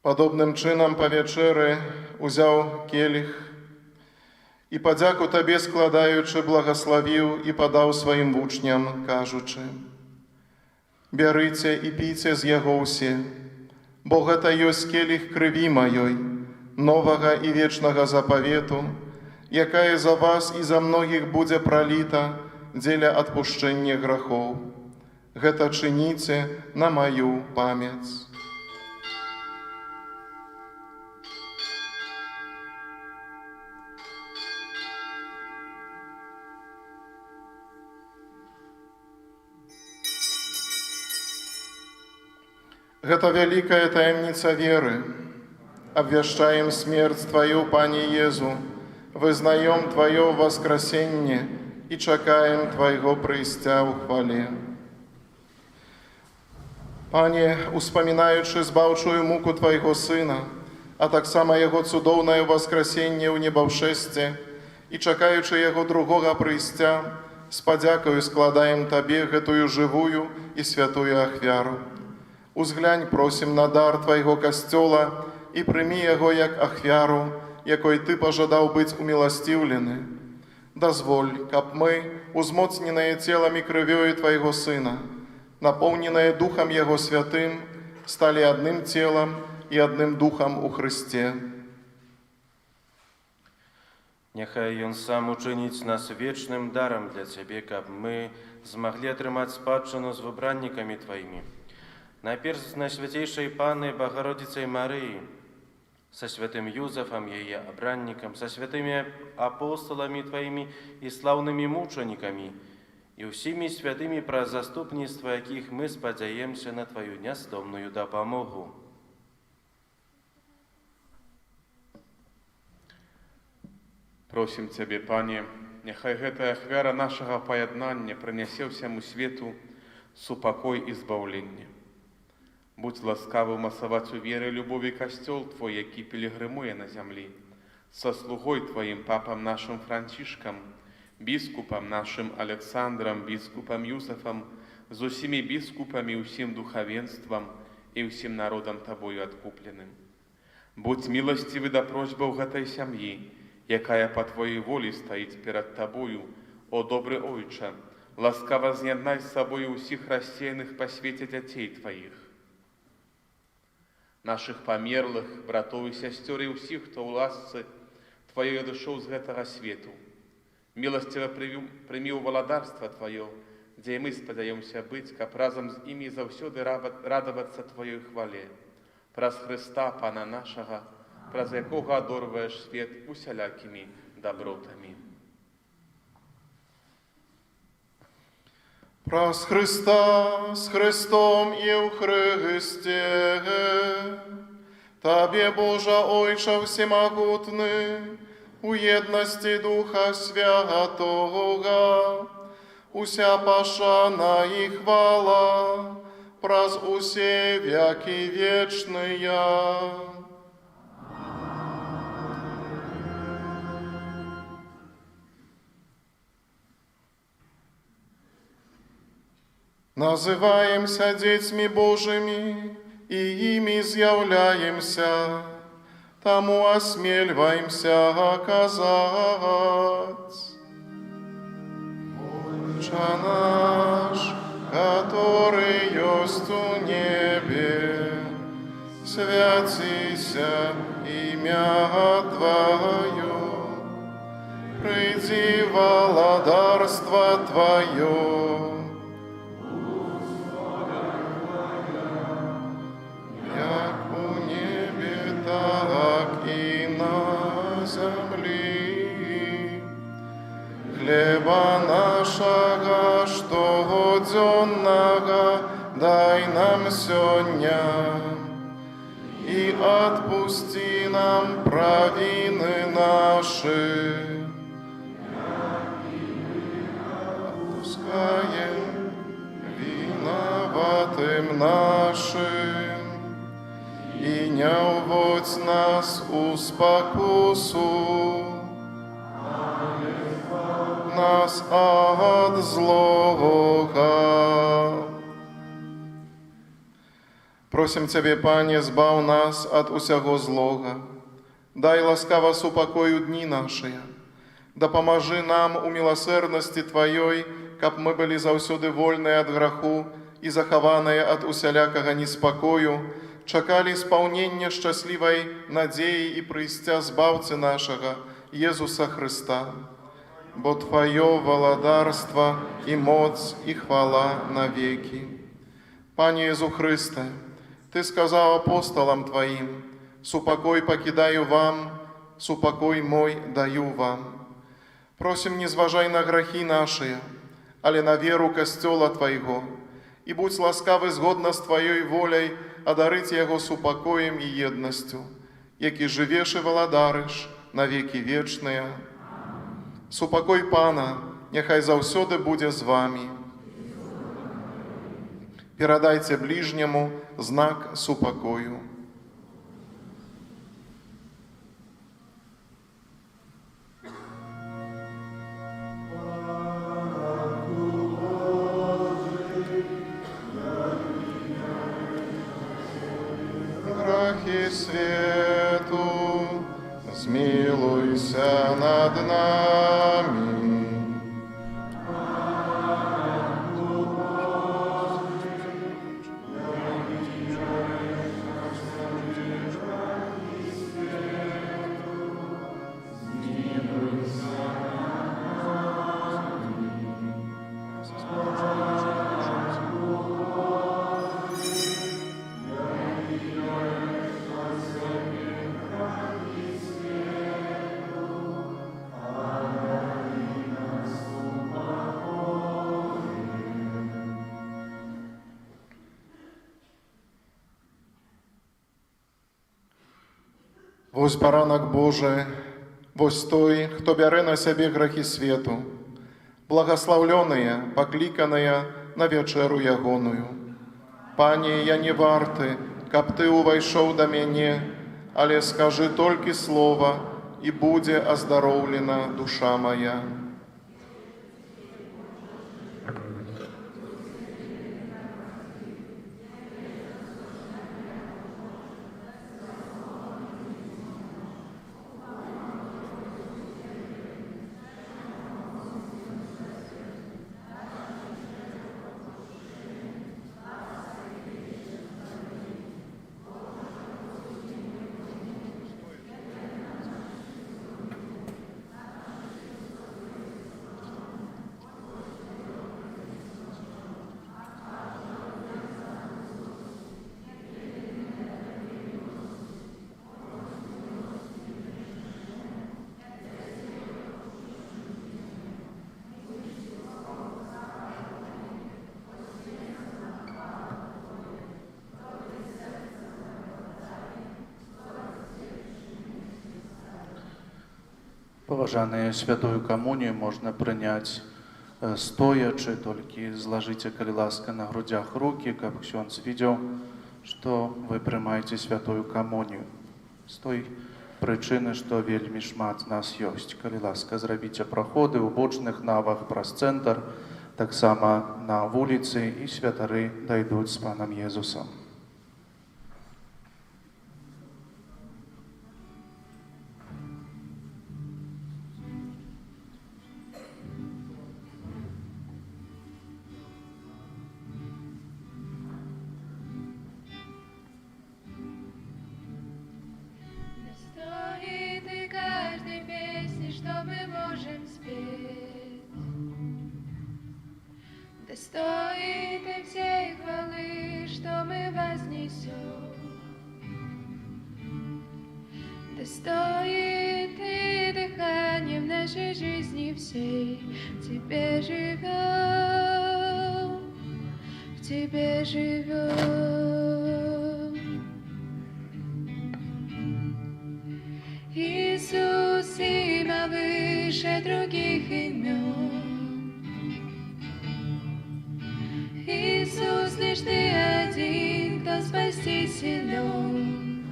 Падобным чынам па вячэры узяў келіх і падзяку Табе складаючы благаславіў і падаў сваім вучням, кажучы: «Бярыце і піце з яго ўсе, бо гэта ёсць келіх крыві маёй, новага і вечнага запавету, якая за вас і за многіх будзе праліта дзеля адпушчэння грахоў. Гэта чыніце на маю памяць. Гэта вялікая таямніца веры. Абвяшчаем смерць Тваю, Пане Езу, вызнаем Твое воскресенье і чакаем Твайго прыйсця ў хвале. Пане, успамінаючы збаўчую муку Твайго Сына, а таксама Яго цудоўнае воскресенье ў небаўшэсце і чакаючы Яго другога прыйсця, з падзякаю складаем Табе гэтую жывую і святую ахвяру. Узглянь, просім, на дар Твайго касцёла і прымі яго як ахвяру, якой Ты пажадаў быць уміласціўлены. Дазволь, каб мы, узмоцненыя целам і крывёю Твайго Сына, напоўненыя Духам Яго Святым, сталі адным целам і адным Духам у Хрысце. Няхай Ён сам учыніць нас вечным дарам для Цябе, каб мы змаглі атрымаць спадчыну з выбраннікамі Тваімі. Найперш з Найсвятейшай Панной Богородицей Марыі, со святым Юзефом, яе абраннікам, со святымі апостолами Тваімі і слаўнымі мучанікамі, і ўсімі святымі, праз заступніцтва якіх мы спадзяемся на Тваю нястомную дапамогу. Просім Цябе, Пане, няхай гэтая ахвяра нашага паяднання прынясе ўсяму свету супакой і збаўленне. Будь ласкавы ўмацаваць у веры любові касцёл Твой, які пілігрымуе на зямлі, са слугой Тваім папам нашым Францішкам, біскупам нашым Александрам, біскупам Юзефам, з усімі біскупамі, усім духавенствам і ўсім народам Табою адкупленым. Будь міласцівы да просьбаў гэтай сям'і, якая па Твоей волі стаіць перад Табою, о добры Ойча, ласкава з'яднай з сабою ўсіх рассеяных па свеце дзяцей Тваіх, нашых памерлых, братоў і сясцёр і ўсіх, хто ў ласцы Тваёй адышоў з гэтага свету. Міласціва прымі ў валадарства Тваё, дзе мы спадзяёмся быць, каб разам з імі заўсёды радавацца Тваёй хвале. Праз Хрыста, Пана нашага, праз якога адорваеш свет усялякімі дабротамі. Праз Христа, з Христом і ў Христе, Табе, Божа Ойча всемогутны, у єдності Духа Святого, уся пашана і хвала, праз усе веки вечные. Называемся детьми Божьими, и ими з'являемся, тому осмеливаемся оказать. Отче наш, который есть у небе, святися имя Твое, приди владарство Твое. Хлеба нашего штогоденного дай нам сёння, и отпусти нам провины наши, отпускаем виноватым нашим, и не уводь нас у спокусу, нас от злого. Просим Тебе, Пане, збав нас от усяго злога. Дай ласкаво супокою дни наши. Допоможи нам у милосердности Твоей, каб мы были заўсёды вольные от граху и захаванные от усялякага неспокою, чакали исполнения счастливой надеи и прыйсця збаўцы нашага, Иисуса Христа. бо Твое владарство и моц и хвала навеки. Пане Иисус Христе, Ты сказал апостолам Твоим: «Супокой покидаю вам, супокой мой даю вам». Просим, не зважай на грехи наши, але на веру Костела Твоего, и будь ласкавы згодно с Твоей волей одарить Его супокоем и едностью, яки живешь и владарыш на веки вечные. Супокой Пана, нехай заўсёды будзе з вами. Перадайте ближнему знак супокою. Грахи свету, змилуйся над нами. Вось баранак Божий, вось той, хто бярэ на сябе грахі свету, благословленные, покликанные на вечеру ягоную. Пане, я не варты, каб Ты увайшоў да мяне, але скажи толькі слова, і будзе аздароўлена душа моя. Паважаныя, святую камунію можна прыняць стоячы, толькі злажыце, калі ласка, на грудзях рукі, каб ксёндз видел, што вы прымаеце святую камунію. З той прычыны, што вельмі шмат нас ёсць. Калі ласка, зрабіце праходы ў бочных навах праз цэнтр, таксама на вуліцы, і святары дайдуць з панам Езусам. Достоин Ты всей хвалы, что мы вознесем. Достоин Ты дыханием нашей жизни всей. В Тебе живем, в Тебе живем. Иисус, имя выше других имен. Иисус, лишь Ты один, кто спасти силен.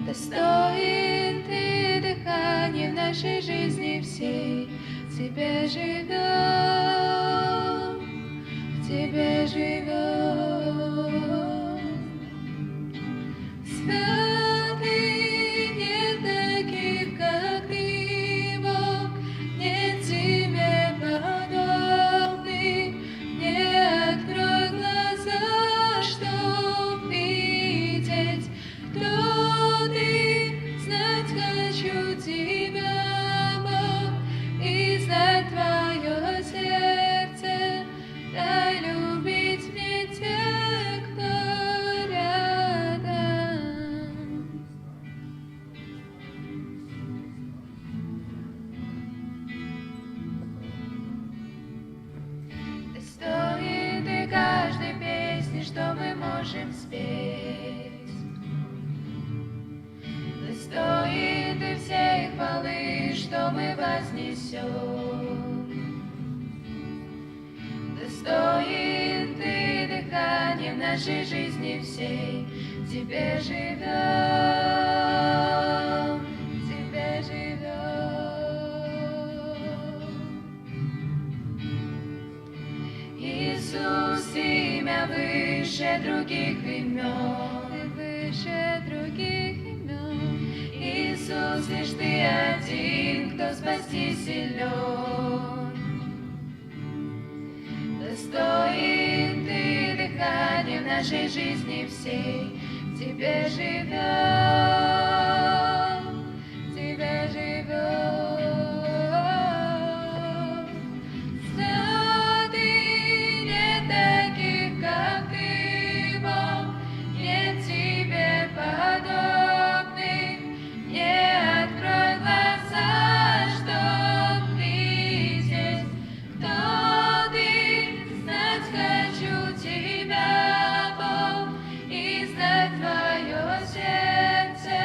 Достоин Ты дыханием нашей жизни всей. В Тебе живем, в Тебе живем. Святый, нет таких, как Ты, Бог, нет Тебе подобных. Мне открой глаза, чтоб видеть, кто Ты, знать хочу Тебя, Бог. вознесем. Достоин Ты дыханием нашей жизни всей, Тебе живем, Тебе живем. Иисус, имя выше других имен, Ты выше других имен. Иисус, лишь Ты один, кто спасти силен. Достоин Ты дыханием нашей жизни всей, Тебе живем, Тебе живем. Святый, нет таких, как Ты, Бог, нет Тебе подобных. Не открой глаза, чтоб Ты здесь, кто Ты. Знать хочу Тебя, Бог, и знать Твое сердце,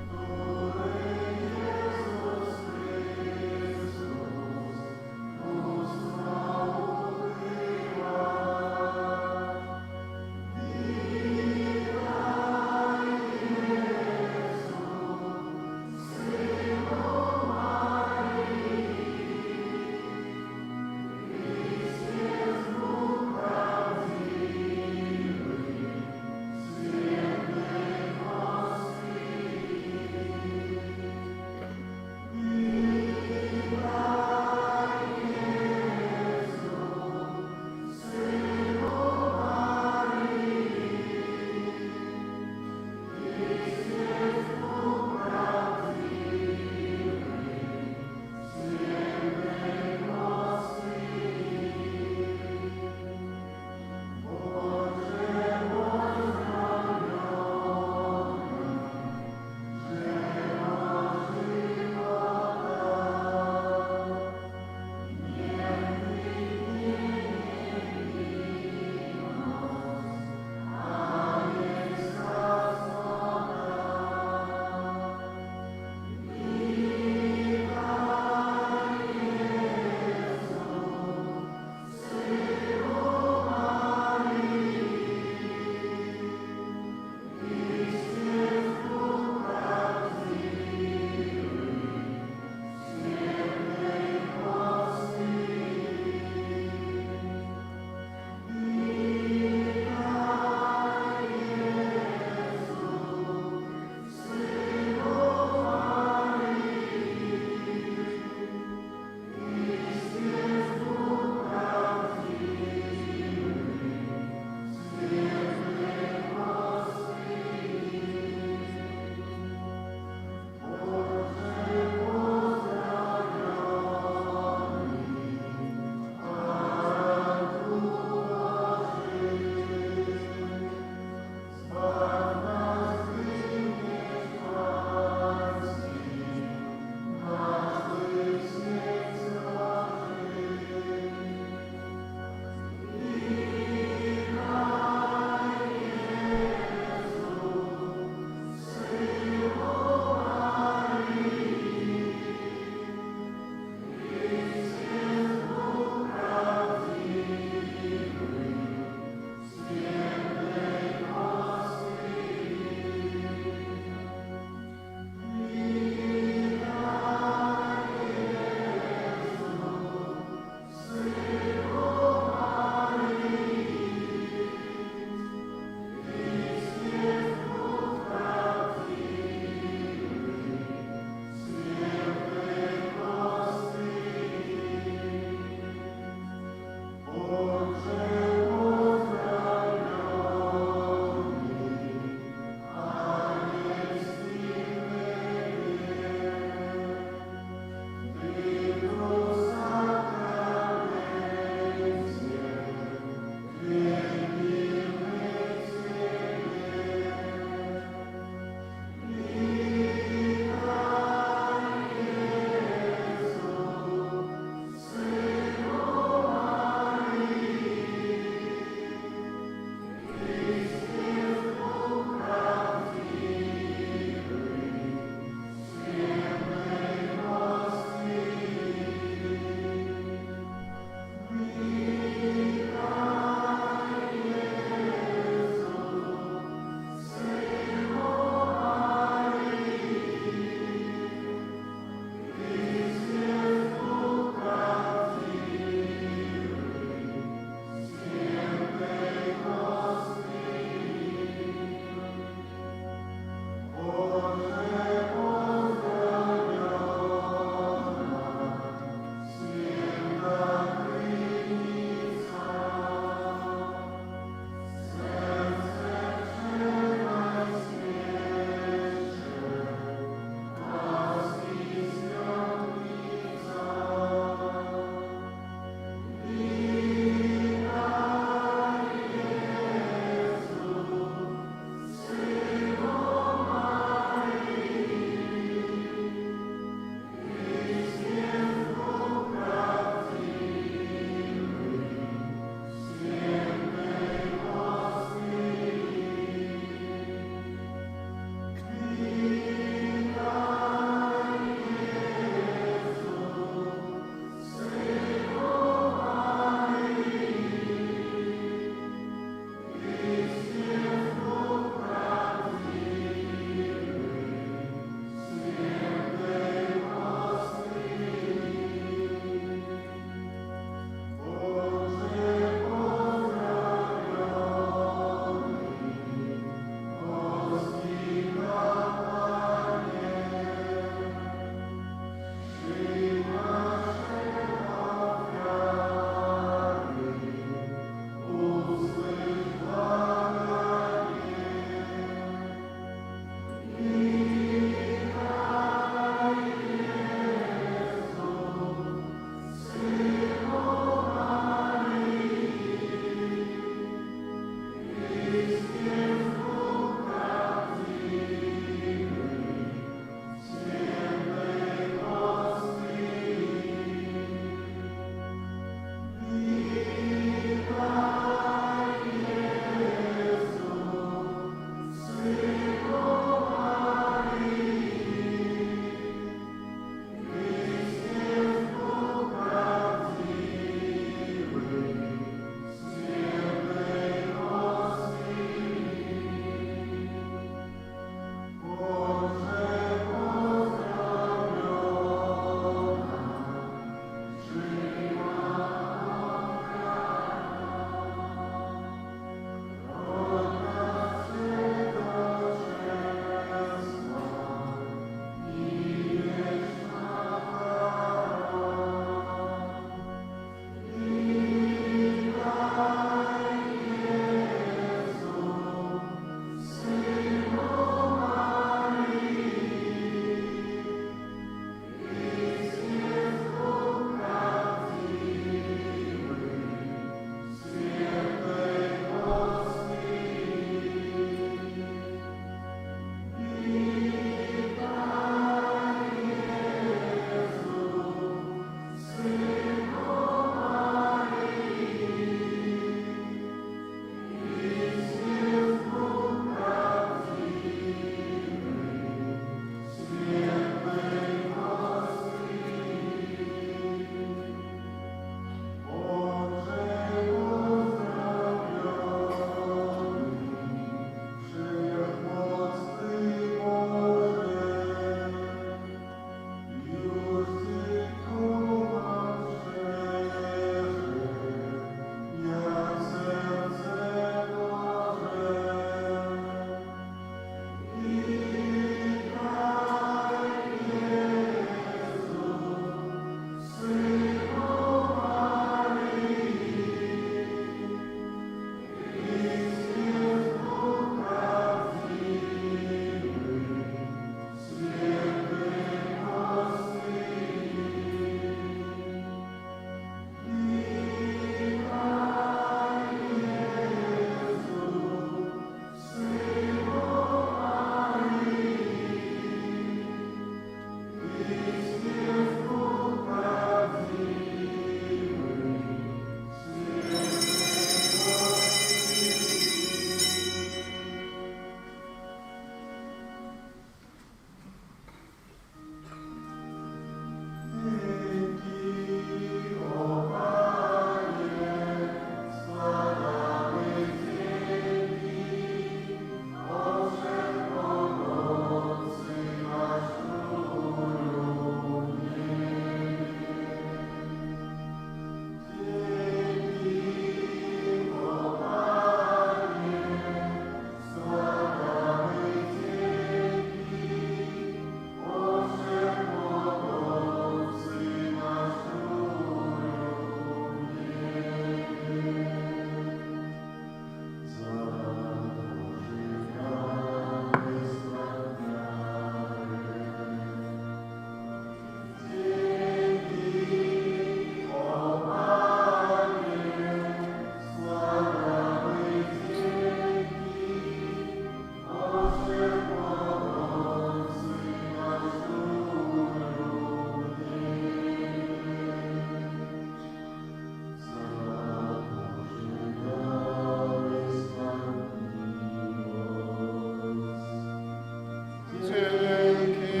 Dzięki,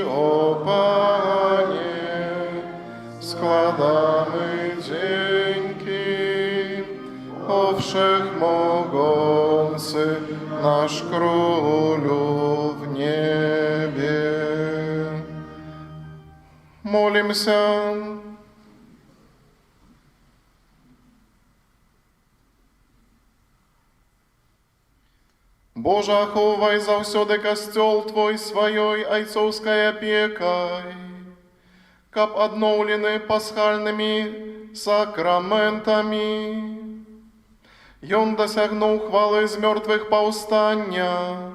o Panie, składamy dzięki, o Wszechmogący, nasz Królu w niebie. Молимся. Боже, аховай заўсёды касцёл Твой сваёй айцоўскай апекай, каб адноўлены пасхальнымі сакраментамі. Ён дасягнуў хвалы з мёртвых паўстання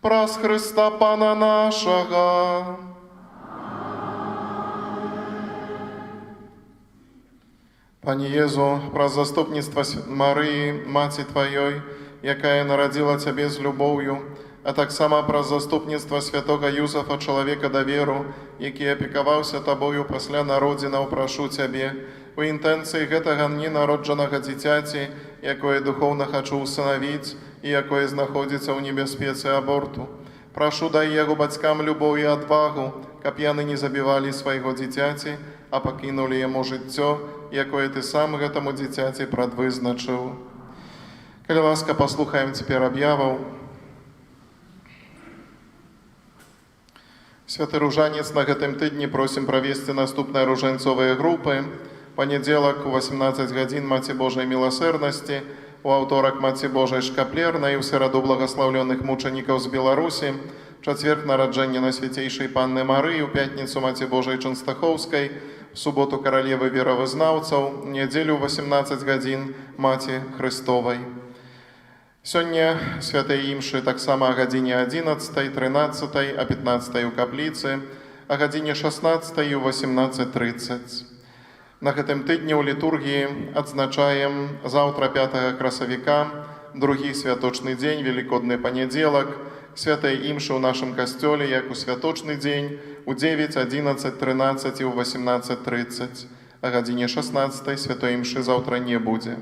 праз Хрыста Пана нашага. Пане Езу, праз заступніцтва Марыі, Маці Тваёй, якая нарадзіла Цябе з любоўю, а таксама праз заступніцтва святога Юзафа, чалавека даверу, які апекаваўся Табою пасля народзінаў, прашу Цябе, у інтэнцыі гэтага ненароджанага дзіцяці, якое духоўна хачу ўсынавіць і якое знаходзіцца ў небяспецы аборту. Прашу, дай яго бацькам любоў і адвагу, каб яны не забівалі свайго дзіцяці, а пакінулі яму жыццё, якое Ты сам гэтаму дзіцяці прадвызначыў. Калі ласка, паслухаем цяпер аб'яваў. Святы ружанец, на гэтым тыдні просім правесці наступныя ружанцовыя групы. Панядзелак у 18 гадзін Маці Божай міласэрнасці, у аўторак Маці Божай шкаплернай, у сераду благаслаўлёных мучанікаў з Беларусі, чацверг нараджэння Найсвяцейшай Панны Марыі, у пятніцу Маці Божай Чэнстахоўскай, в суботу каралевы веравызнаўцаў, нядзелю ў 18 гадзін Маці Хрыстовай. Сёння святыя імшы таксама о гадзіне 11, 13, о 15 у капліцы, о гадзіне 16 і 18:30. На гэтым тыдні ў літургіі адзначаем заўтра 5 красавіка, другі святочны дзень, велікодны панядзелак, святыя імшы ў нашым касцёле, як у святочны дзень, у 9, 11, 13 і ў 18:30. О гадзіне 16 святой імшы заўтра не будзе.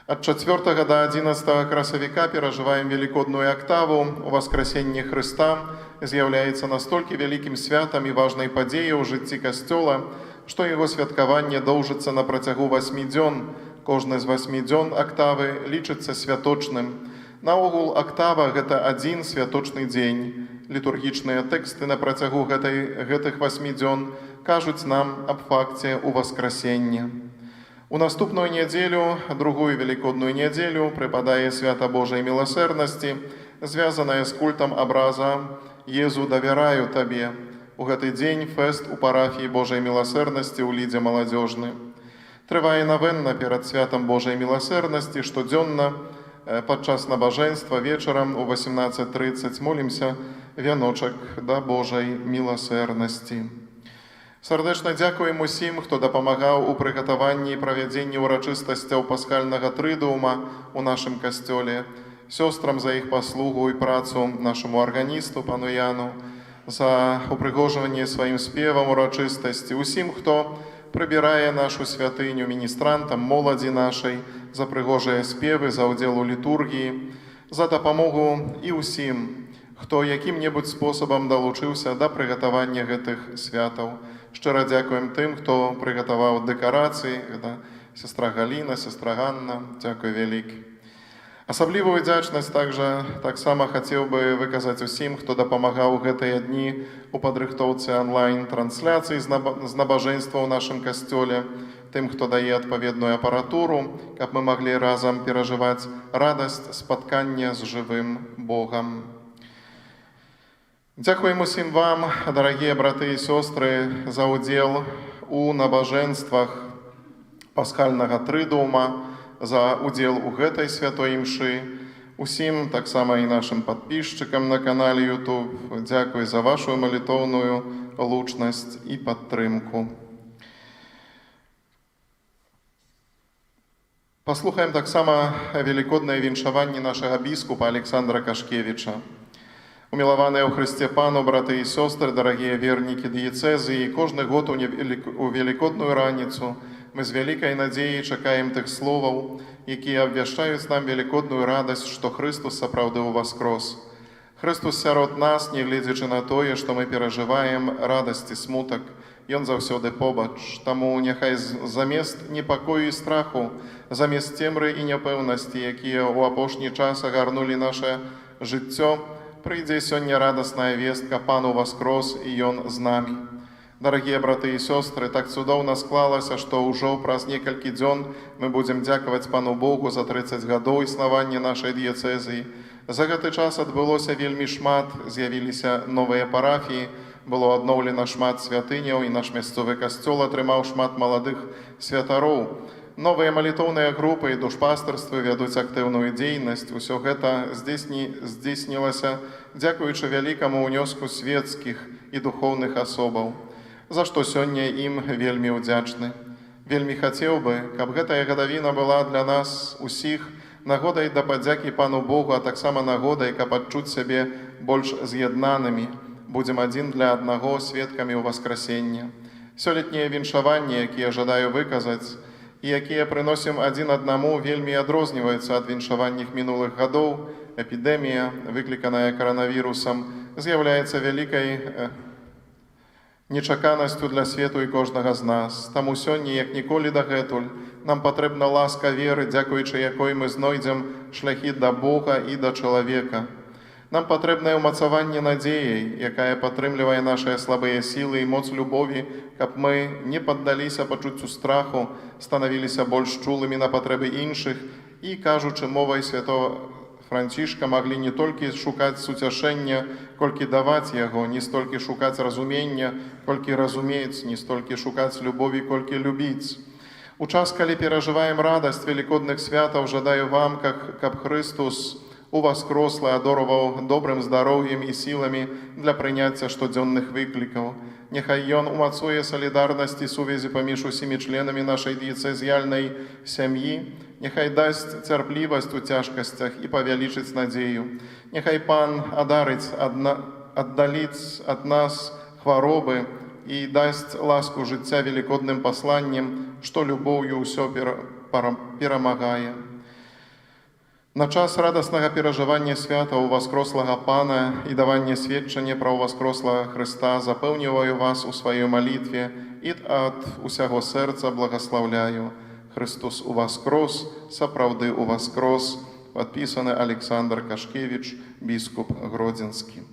От 4 до 11 красавіка перажываем велікодную актаву. У Васкрасенне Хрыста з'яўляецца настолькі вялікім святам і важнай падзеяй у жыцці касцёла, што яго святкаванне доўжыцца на працягу 8 дзён. Кожны з 8 дзён актавы лічыцца святочным. Наогул актава – гэта адзін святочны дзень. Літургічныя тэксты на працягу гэтых 8 дзён кажуць нам аб факце ў Васкрасення. У наступную нядзелю, другую велікодную нядзелю, прыпадае свята Божай міласэрнасці, звязаная з культам абраза «Езу, давяраю Табе». У гэты дзень фэст у парафіі Божай міласэрнасці ў Лідзе маладзёжны. Трывае навенна перад святам Божай міласэрнасці, штодзённа падчас набажэнства вечарам у 18:30 молімся вяночак да Божай міласэрнасці. Сардэчна дзякуем усім, хто дапамагаў у прыгатаванні і правядзенні ўрачыстасцяў пасхальнага трыдуума у нашым касцёле, сёстрам за іх паслугу і працу, нашаму арганісту, пану Яну, за упрыгожванне сваім спевам урачыстасці, усім, хто прыбірае нашу святыню, міністрантам, моладзі нашай, за прыгожыя спевы, за ўдзел у літургіі, за дапамогу і ўсім, хто якім-небудзь спосабам далучыўся да прыгатавання гэтых святаў. Шчыра дзякуем тым, хто прыгатаваў дэкарацыі, гэта сестра Галіна, сестра Ганна, дзякуй вялікі. Асаблівую удзячнасць таксама хацеў бы выказаць усім, хто дапамагаў гэтыя дні у падрыхтоўцы онлайн-трансляцыі з набажэнства ў нашым касцёле, тым, хто дае адпаведную апаратуру, каб мы маглі разам перажываць радасць спаткання з жывым Богам. Дзякуем усім вам, дарагія браты і сёстры, за ўдзел у набажэнствах пасхальнага трыдуума, за ўдзел у гэтай святой імшы. Усім, так само і нашим підписчикам на каналі YouTube, дякую за вашу молитовну лучність і підтримку. Послухаємо так само великодне віншаванне нашого біскупа Александра Кашкевича. Умилованные у Христе Пану, браты и сестры, дорогие верники диецезии, кожный год у Великодную раніцу мы з великой надеей чекаем тих словов, які обвящають нам великодную радость, что Христос сапраўды воскрес. Христос сярод нас, не глядячи на тое, что мы переживаем радость и смуток, и Он заўсёды побач. Таму няхай замест непакою і страху, замест цемры і няпэўнасці, якія ў апошні час агарнулі наше жыццё, прыйдзе сёння радасная вестка, Пану воскрос, і Ён з намі. Дарагія браты і сёстры, так цудоўна склалася, што ўжо праз некалькі дзён мы будзем дзякаваць Пану Богу за 30 гадоў існавання нашай дыяцэзіі. За гэты час адбылося вельмі шмат, з'явіліся новыя парафіі, было адноўлена шмат святыняў, і наш мясцовы касцёл атрымаў шмат маладых святароў. Новыя малітоўныя групы і душпастарствы вядуць актыўную дзейнасць. Усё гэта здзейснілася дзякуючы вялікаму ўнёску светскіх і духоўных асобаў, за што сёння ім вельмі ўдзячны. Вельмі хацеў бы, каб гэтая гадавіна была для нас усіх нагодай да падзякі Пану Богу, а таксама нагодай, каб адчуць сябе больш з'яднанымі. Будзем адзін для аднаго сведкамі ў васкрасення. Сёлетнія віншаванні, якія жадаю выказаць, і якія прыносім адзін аднаму, вельмі адрозніваюцца ад віншаванняў мінулых гадоў. Эпідэмія, выкліканая каранавірусам, з'яўляецца вялікай нечаканасцю для свету і кожнага з нас. Таму сёння, як ніколі дагэтуль, нам патрэбна ласка веры, дзякуючы якой мы знойдзем шляхі да Бога і да чалавека. Нам патрэбнае ўмацаванне надзеяй, якая падтрымлівае нашыя слабыя сілы і моц любові, каб мы не паддаліся пачуццю страху, станавіліся больш чулымі на патрэбы іншых і, кажучы мовай святого Францішка, маглі не толькі шукаць суцяшэння, колькі даваць яго, не столькі шукаць разумення, колькі разумець, не столькі шукаць любові, колькі любіць. У час, калі перажываем радасць великодных святаў, жадаю вам, каб Христос уваскросла, адорваў добрым здароўем і сіламі для прыняцця штодзённых выклікаў. Няхай Ён умацуе салідарнасць і сувязі паміж усімі членамі нашай дыяцэзіяльнай сям'і, няхай дасць цярплівасць у цяжкасцях і павялічыць надзею. Няхай Пан аддаліць ад нас хваробы і дасць ласку жыцця великодным пасланнем, што любоўю ўсё перамагае. На час радаснага перажывання свята ўваскрослага Пана і давання сведчання пра ўваскрослага Хрыста запэўніваю вас у сваёй малітве і ад усяго сэрца благаслаўляю. Христос уваскрос, сапраўды уваскрос. Падпісаны Александр Кашкевич, біскуп Гродзенскі.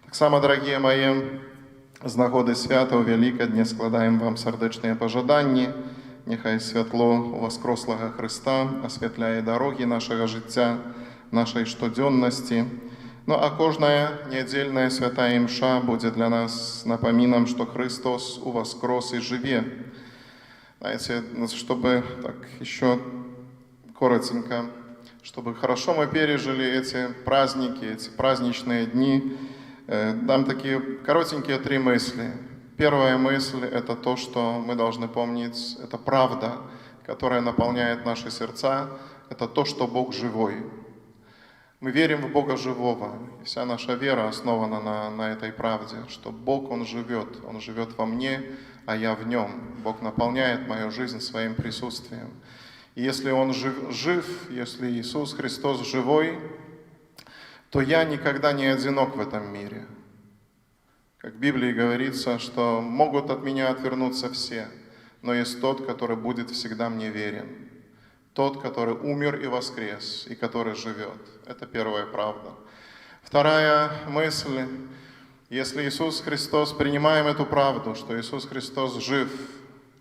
Таксама, дарагія мае, з нагоды святаў Вялікадня складаем вам сардэчныя пажаданні. Няхай святло уваскрослага Хрыста асвятляе дарогі нашага жыцця, нашай штодзённасці. Ну а кожная нядзельная святая імша будзе для нас напамінам, што Христос уваскрос і жыве. Знаете, чтобы так еще коротенько, чтобы хорошо мы пережили эти праздники, эти праздничные дни, дам такие коротенькие 3 мысли. Первая мысль – это то, что мы должны помнить, это правда, которая наполняет наши сердца, это то, что Бог живой. Мы верим в Бога живого, и вся наша вера основана на этой правде, что Бог, Он живет во мне, а я в Нем. Бог наполняет мою жизнь своим присутствием. И если Он жив, если Иисус Христос живой, то я никогда не одинок в этом мире. Как в Библии говорится, что могут от меня отвернуться все, но есть тот, который будет всегда мне верен. Тот, который умер и воскрес, и который живет. Это первая правда. Вторая мысль. Если Иисус Христос, принимаем эту правду, что Иисус Христос жив,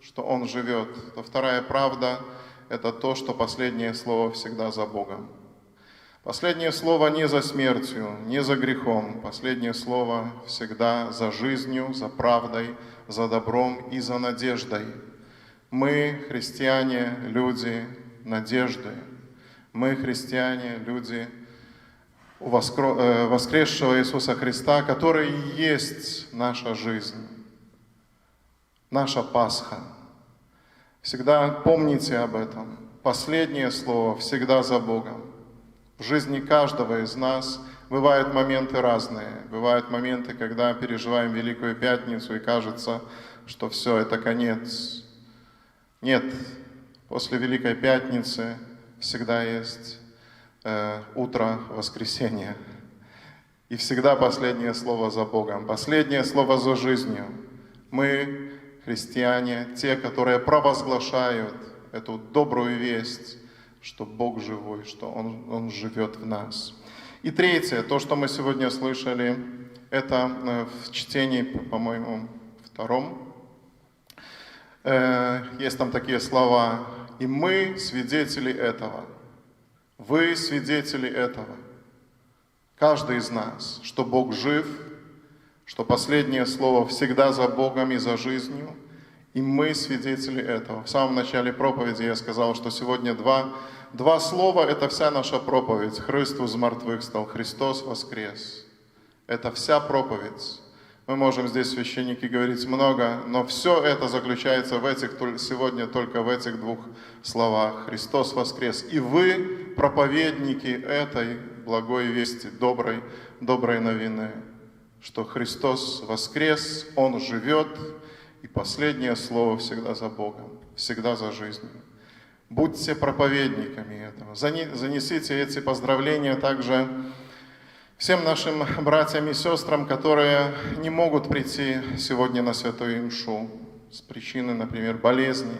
что Он живет, то вторая правда – это то, что последнее слово всегда за Богом. Последнее слово не за смертью, не за грехом. Последнее слово всегда за жизнью, за правдой, за добром и за надеждой. Мы, христиане, люди надежды. Мы, христиане, люди воскресшего Иисуса Христа, который и есть наша жизнь, наша Пасха. Всегда помните об этом. Последнее слово всегда за Богом. В жизни каждого из нас бывают моменты разные. Бывают моменты, когда переживаем Великую Пятницу и кажется, что все, это конец. Нет, после Великой Пятницы всегда есть утро воскресенья. И всегда последнее слово за Богом, последнее слово за жизнью. Мы, христиане, те, которые провозглашают эту добрую весть, что Бог живой, что Он живет в нас. И третье, то, что мы сегодня слышали, это в чтении, по-моему, втором, есть там такие слова: «И мы свидетели этого». Вы свидетели этого. Каждый из нас, что Бог жив, что последнее слово всегда за Богом и за жизнью. И мы свидетели этого. В самом начале проповеди я сказал, что сегодня два слова – это вся наша проповедь. Христос из мертвых стал, Христос воскрес. Это вся проповедь. Мы можем здесь, священники, говорить много, но все это заключается сегодня только в этих двух словах. Христос воскрес. И вы, проповедники этой благой вести, доброй новины, что Христос воскрес, Он живет, и последнее слово всегда за Богом, всегда за жизнью. Будьте проповедниками этого. Занесите эти поздравления также всем нашим братьям и сестрам, которые не могут прийти сегодня на Святую Мшу с причины, например, болезни.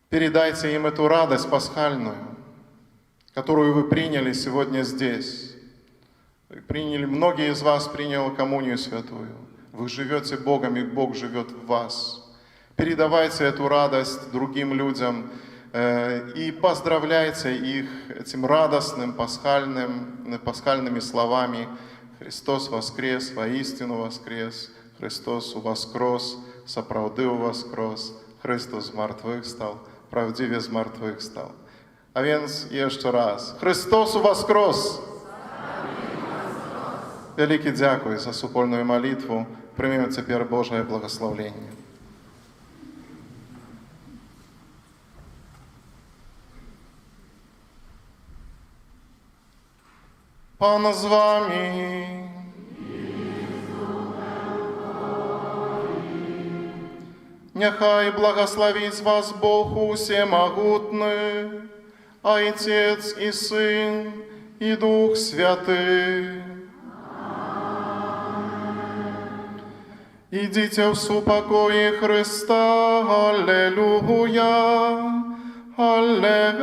Передайте им эту радость пасхальную, которую вы приняли сегодня здесь. Многие из вас приняли коммунию святую. Вы живете Богом, и Бог живет в вас. Передавайте эту радость другим людям и поздравляйте их этим радостным пасхальными словами: «Христос воскрес, воистину воскрес, Христос воскрес, сапраўды воскрес, Христос з мертвых стал, правдиве з мертвых стал». А więc jeszcze raz: Христос воскрес! Великий дякую за супольную молитву. Примем теперь Божие благословение. Пан з вами. Нехай благословить вас Бог усемогутный, Отец и Сын и Дух Святый. Идите в супокое Христа, аллилуйя, аллилуйя.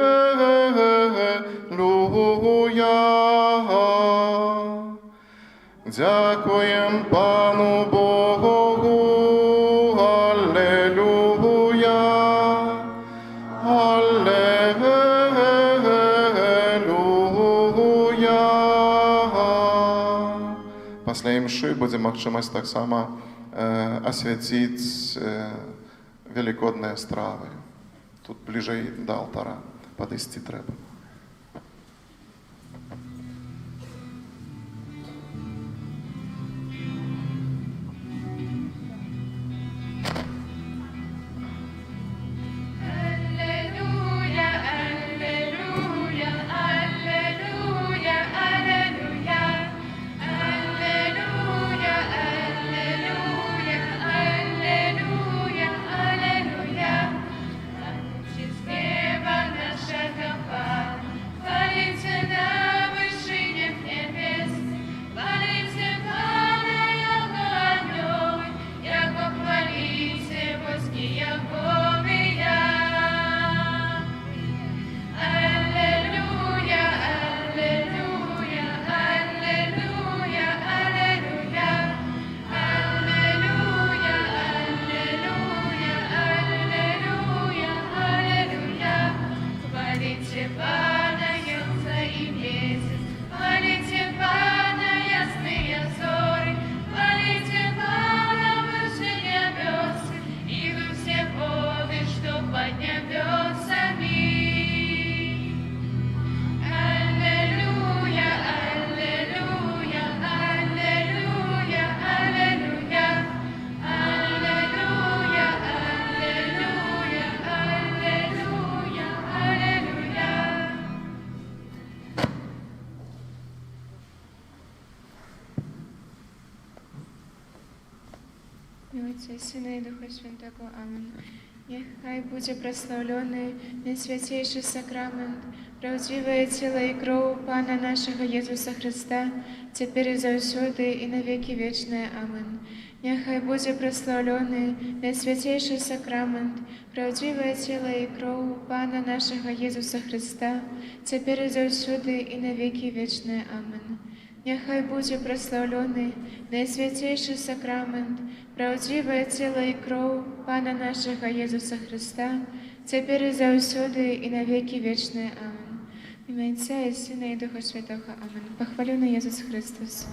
Дякуем Пану Богу, аллилуйя, аллилуйя. После мши будем магчимость так само освятить великодные стравы. Тут ближе до алтара подойти треба. Нашего І Отця, і Сина, і Духа Святого. Амінь. Нехай буде прославлений найсвятейший сакрамент, правдивое тело и кровь Пана нашего Иисуса Христа, теперь и завсёды, и на веки вечные. Аминь. Нехай буде прославлений найсвятейший сакрамент, правдивое тело и кровь Пана нашего Иисуса Христа, теперь и завсёды, и на веки вечные. Аминь. Нехай буде прославлений найсвятейший сакрамент, правдивое тело и кровь Пана нашего Иисуса Христа, теперь и завсёды, и на веки вечные. Аминь. В ім'я Отця і Сина, і Духа Святого. Аминь. Похвалений Ісус Христос.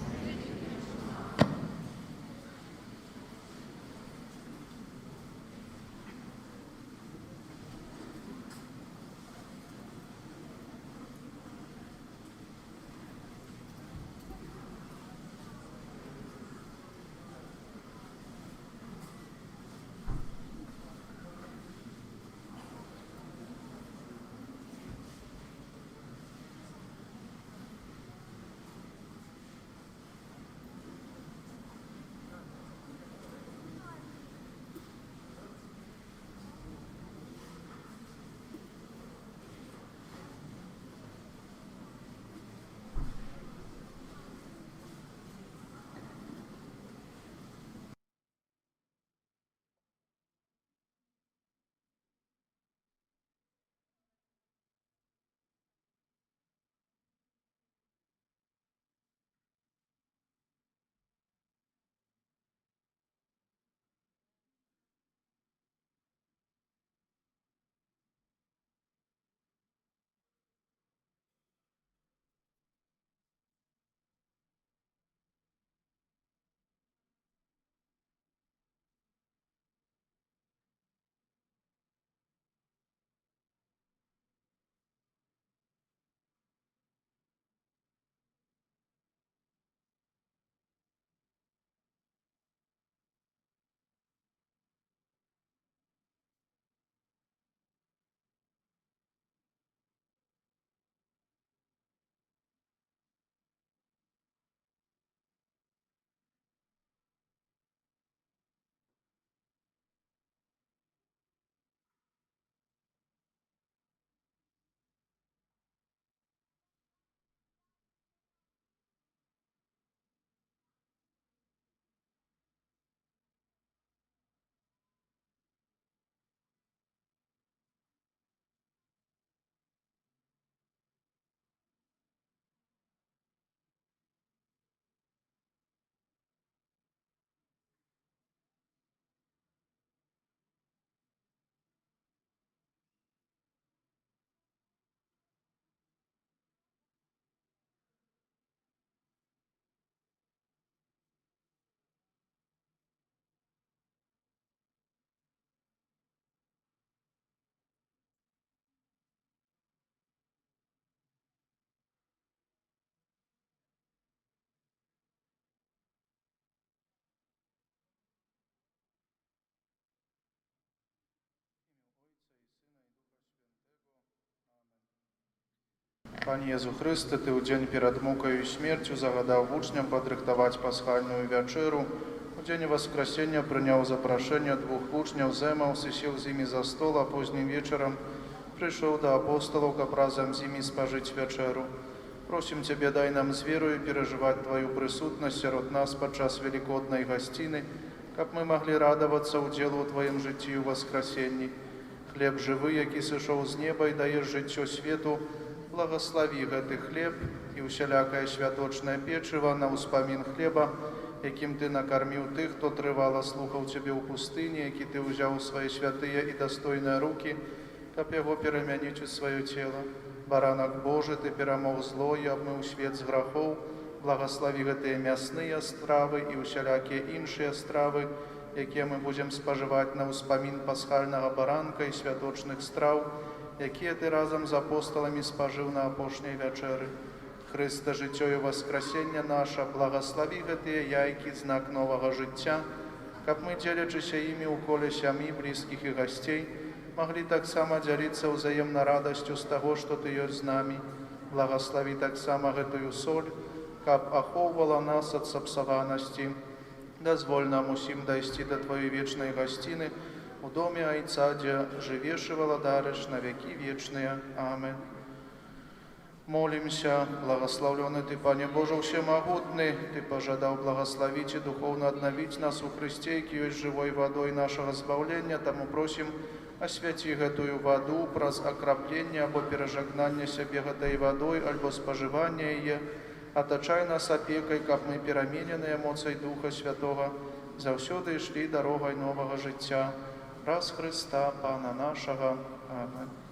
Пане Jezu Chryste, Ty u dzień перед мукою и смертью загадал учням подрыхтовать пасхальную вечеру. У день воскресения принял запрошение двух учнів, Земаус и сел с ними за стол, а поздним вечером пришел до апостолов, как разом с ними спожить вечеру. Просим Тебе, дай нам с верою переживать Твою присутность сирот нас подчас великодной гостины, как мы могли радоваться уделу Твоим житию воскресенье. Хлеб живый, який сошел с неба и даешь житье свету, благослови гэты хлеб и усялякое святочное печиво на успомин хлеба, яким Ты накормил тых, кто тривало слухал Тебе у пустыне, який Ты взял в свои святые и достойные руки, как его переменить в свое тело. Баранок Божий, Ты перемог зло и обмыл свет с грехов, благослови гэтые мясные стравы и усялякие іншие стравы, якія мы будем споживать на успомин пасхального баранка и святочных страв, якія Ты разом з апостолами спожив на апошній вечері. Христе, життя і воскресення наше, благослови гэтые яйки, знак нового життя, каб мы, делячися ими у коле сям'ї, близких и гостей, могли так само делиться взаимно радостью с того, что Ты есть с нами. Благослови так само гэтую соль, каб оховывала нас от сапсованности. Дозволь нам усім дойти до Твоей вечной гостины, у доме Отца, где живешь и владаришь на веки вечные. Аминь. Молимся, благословленный Ты, Пане Боже, всемогутный, Ты пожадал благословить и духовно обновить нас у Христе, и есть живой водой нашего избавления, тому просим, освяти эту воду, праз окропление, або пережагнание себе этой водой, альбо споживание ее, оточай нас опекой, как мы переменены эмоций Духа Святого, завсюди шли дорогой нового життя. Раз Христа, Пана нашего. Аминь.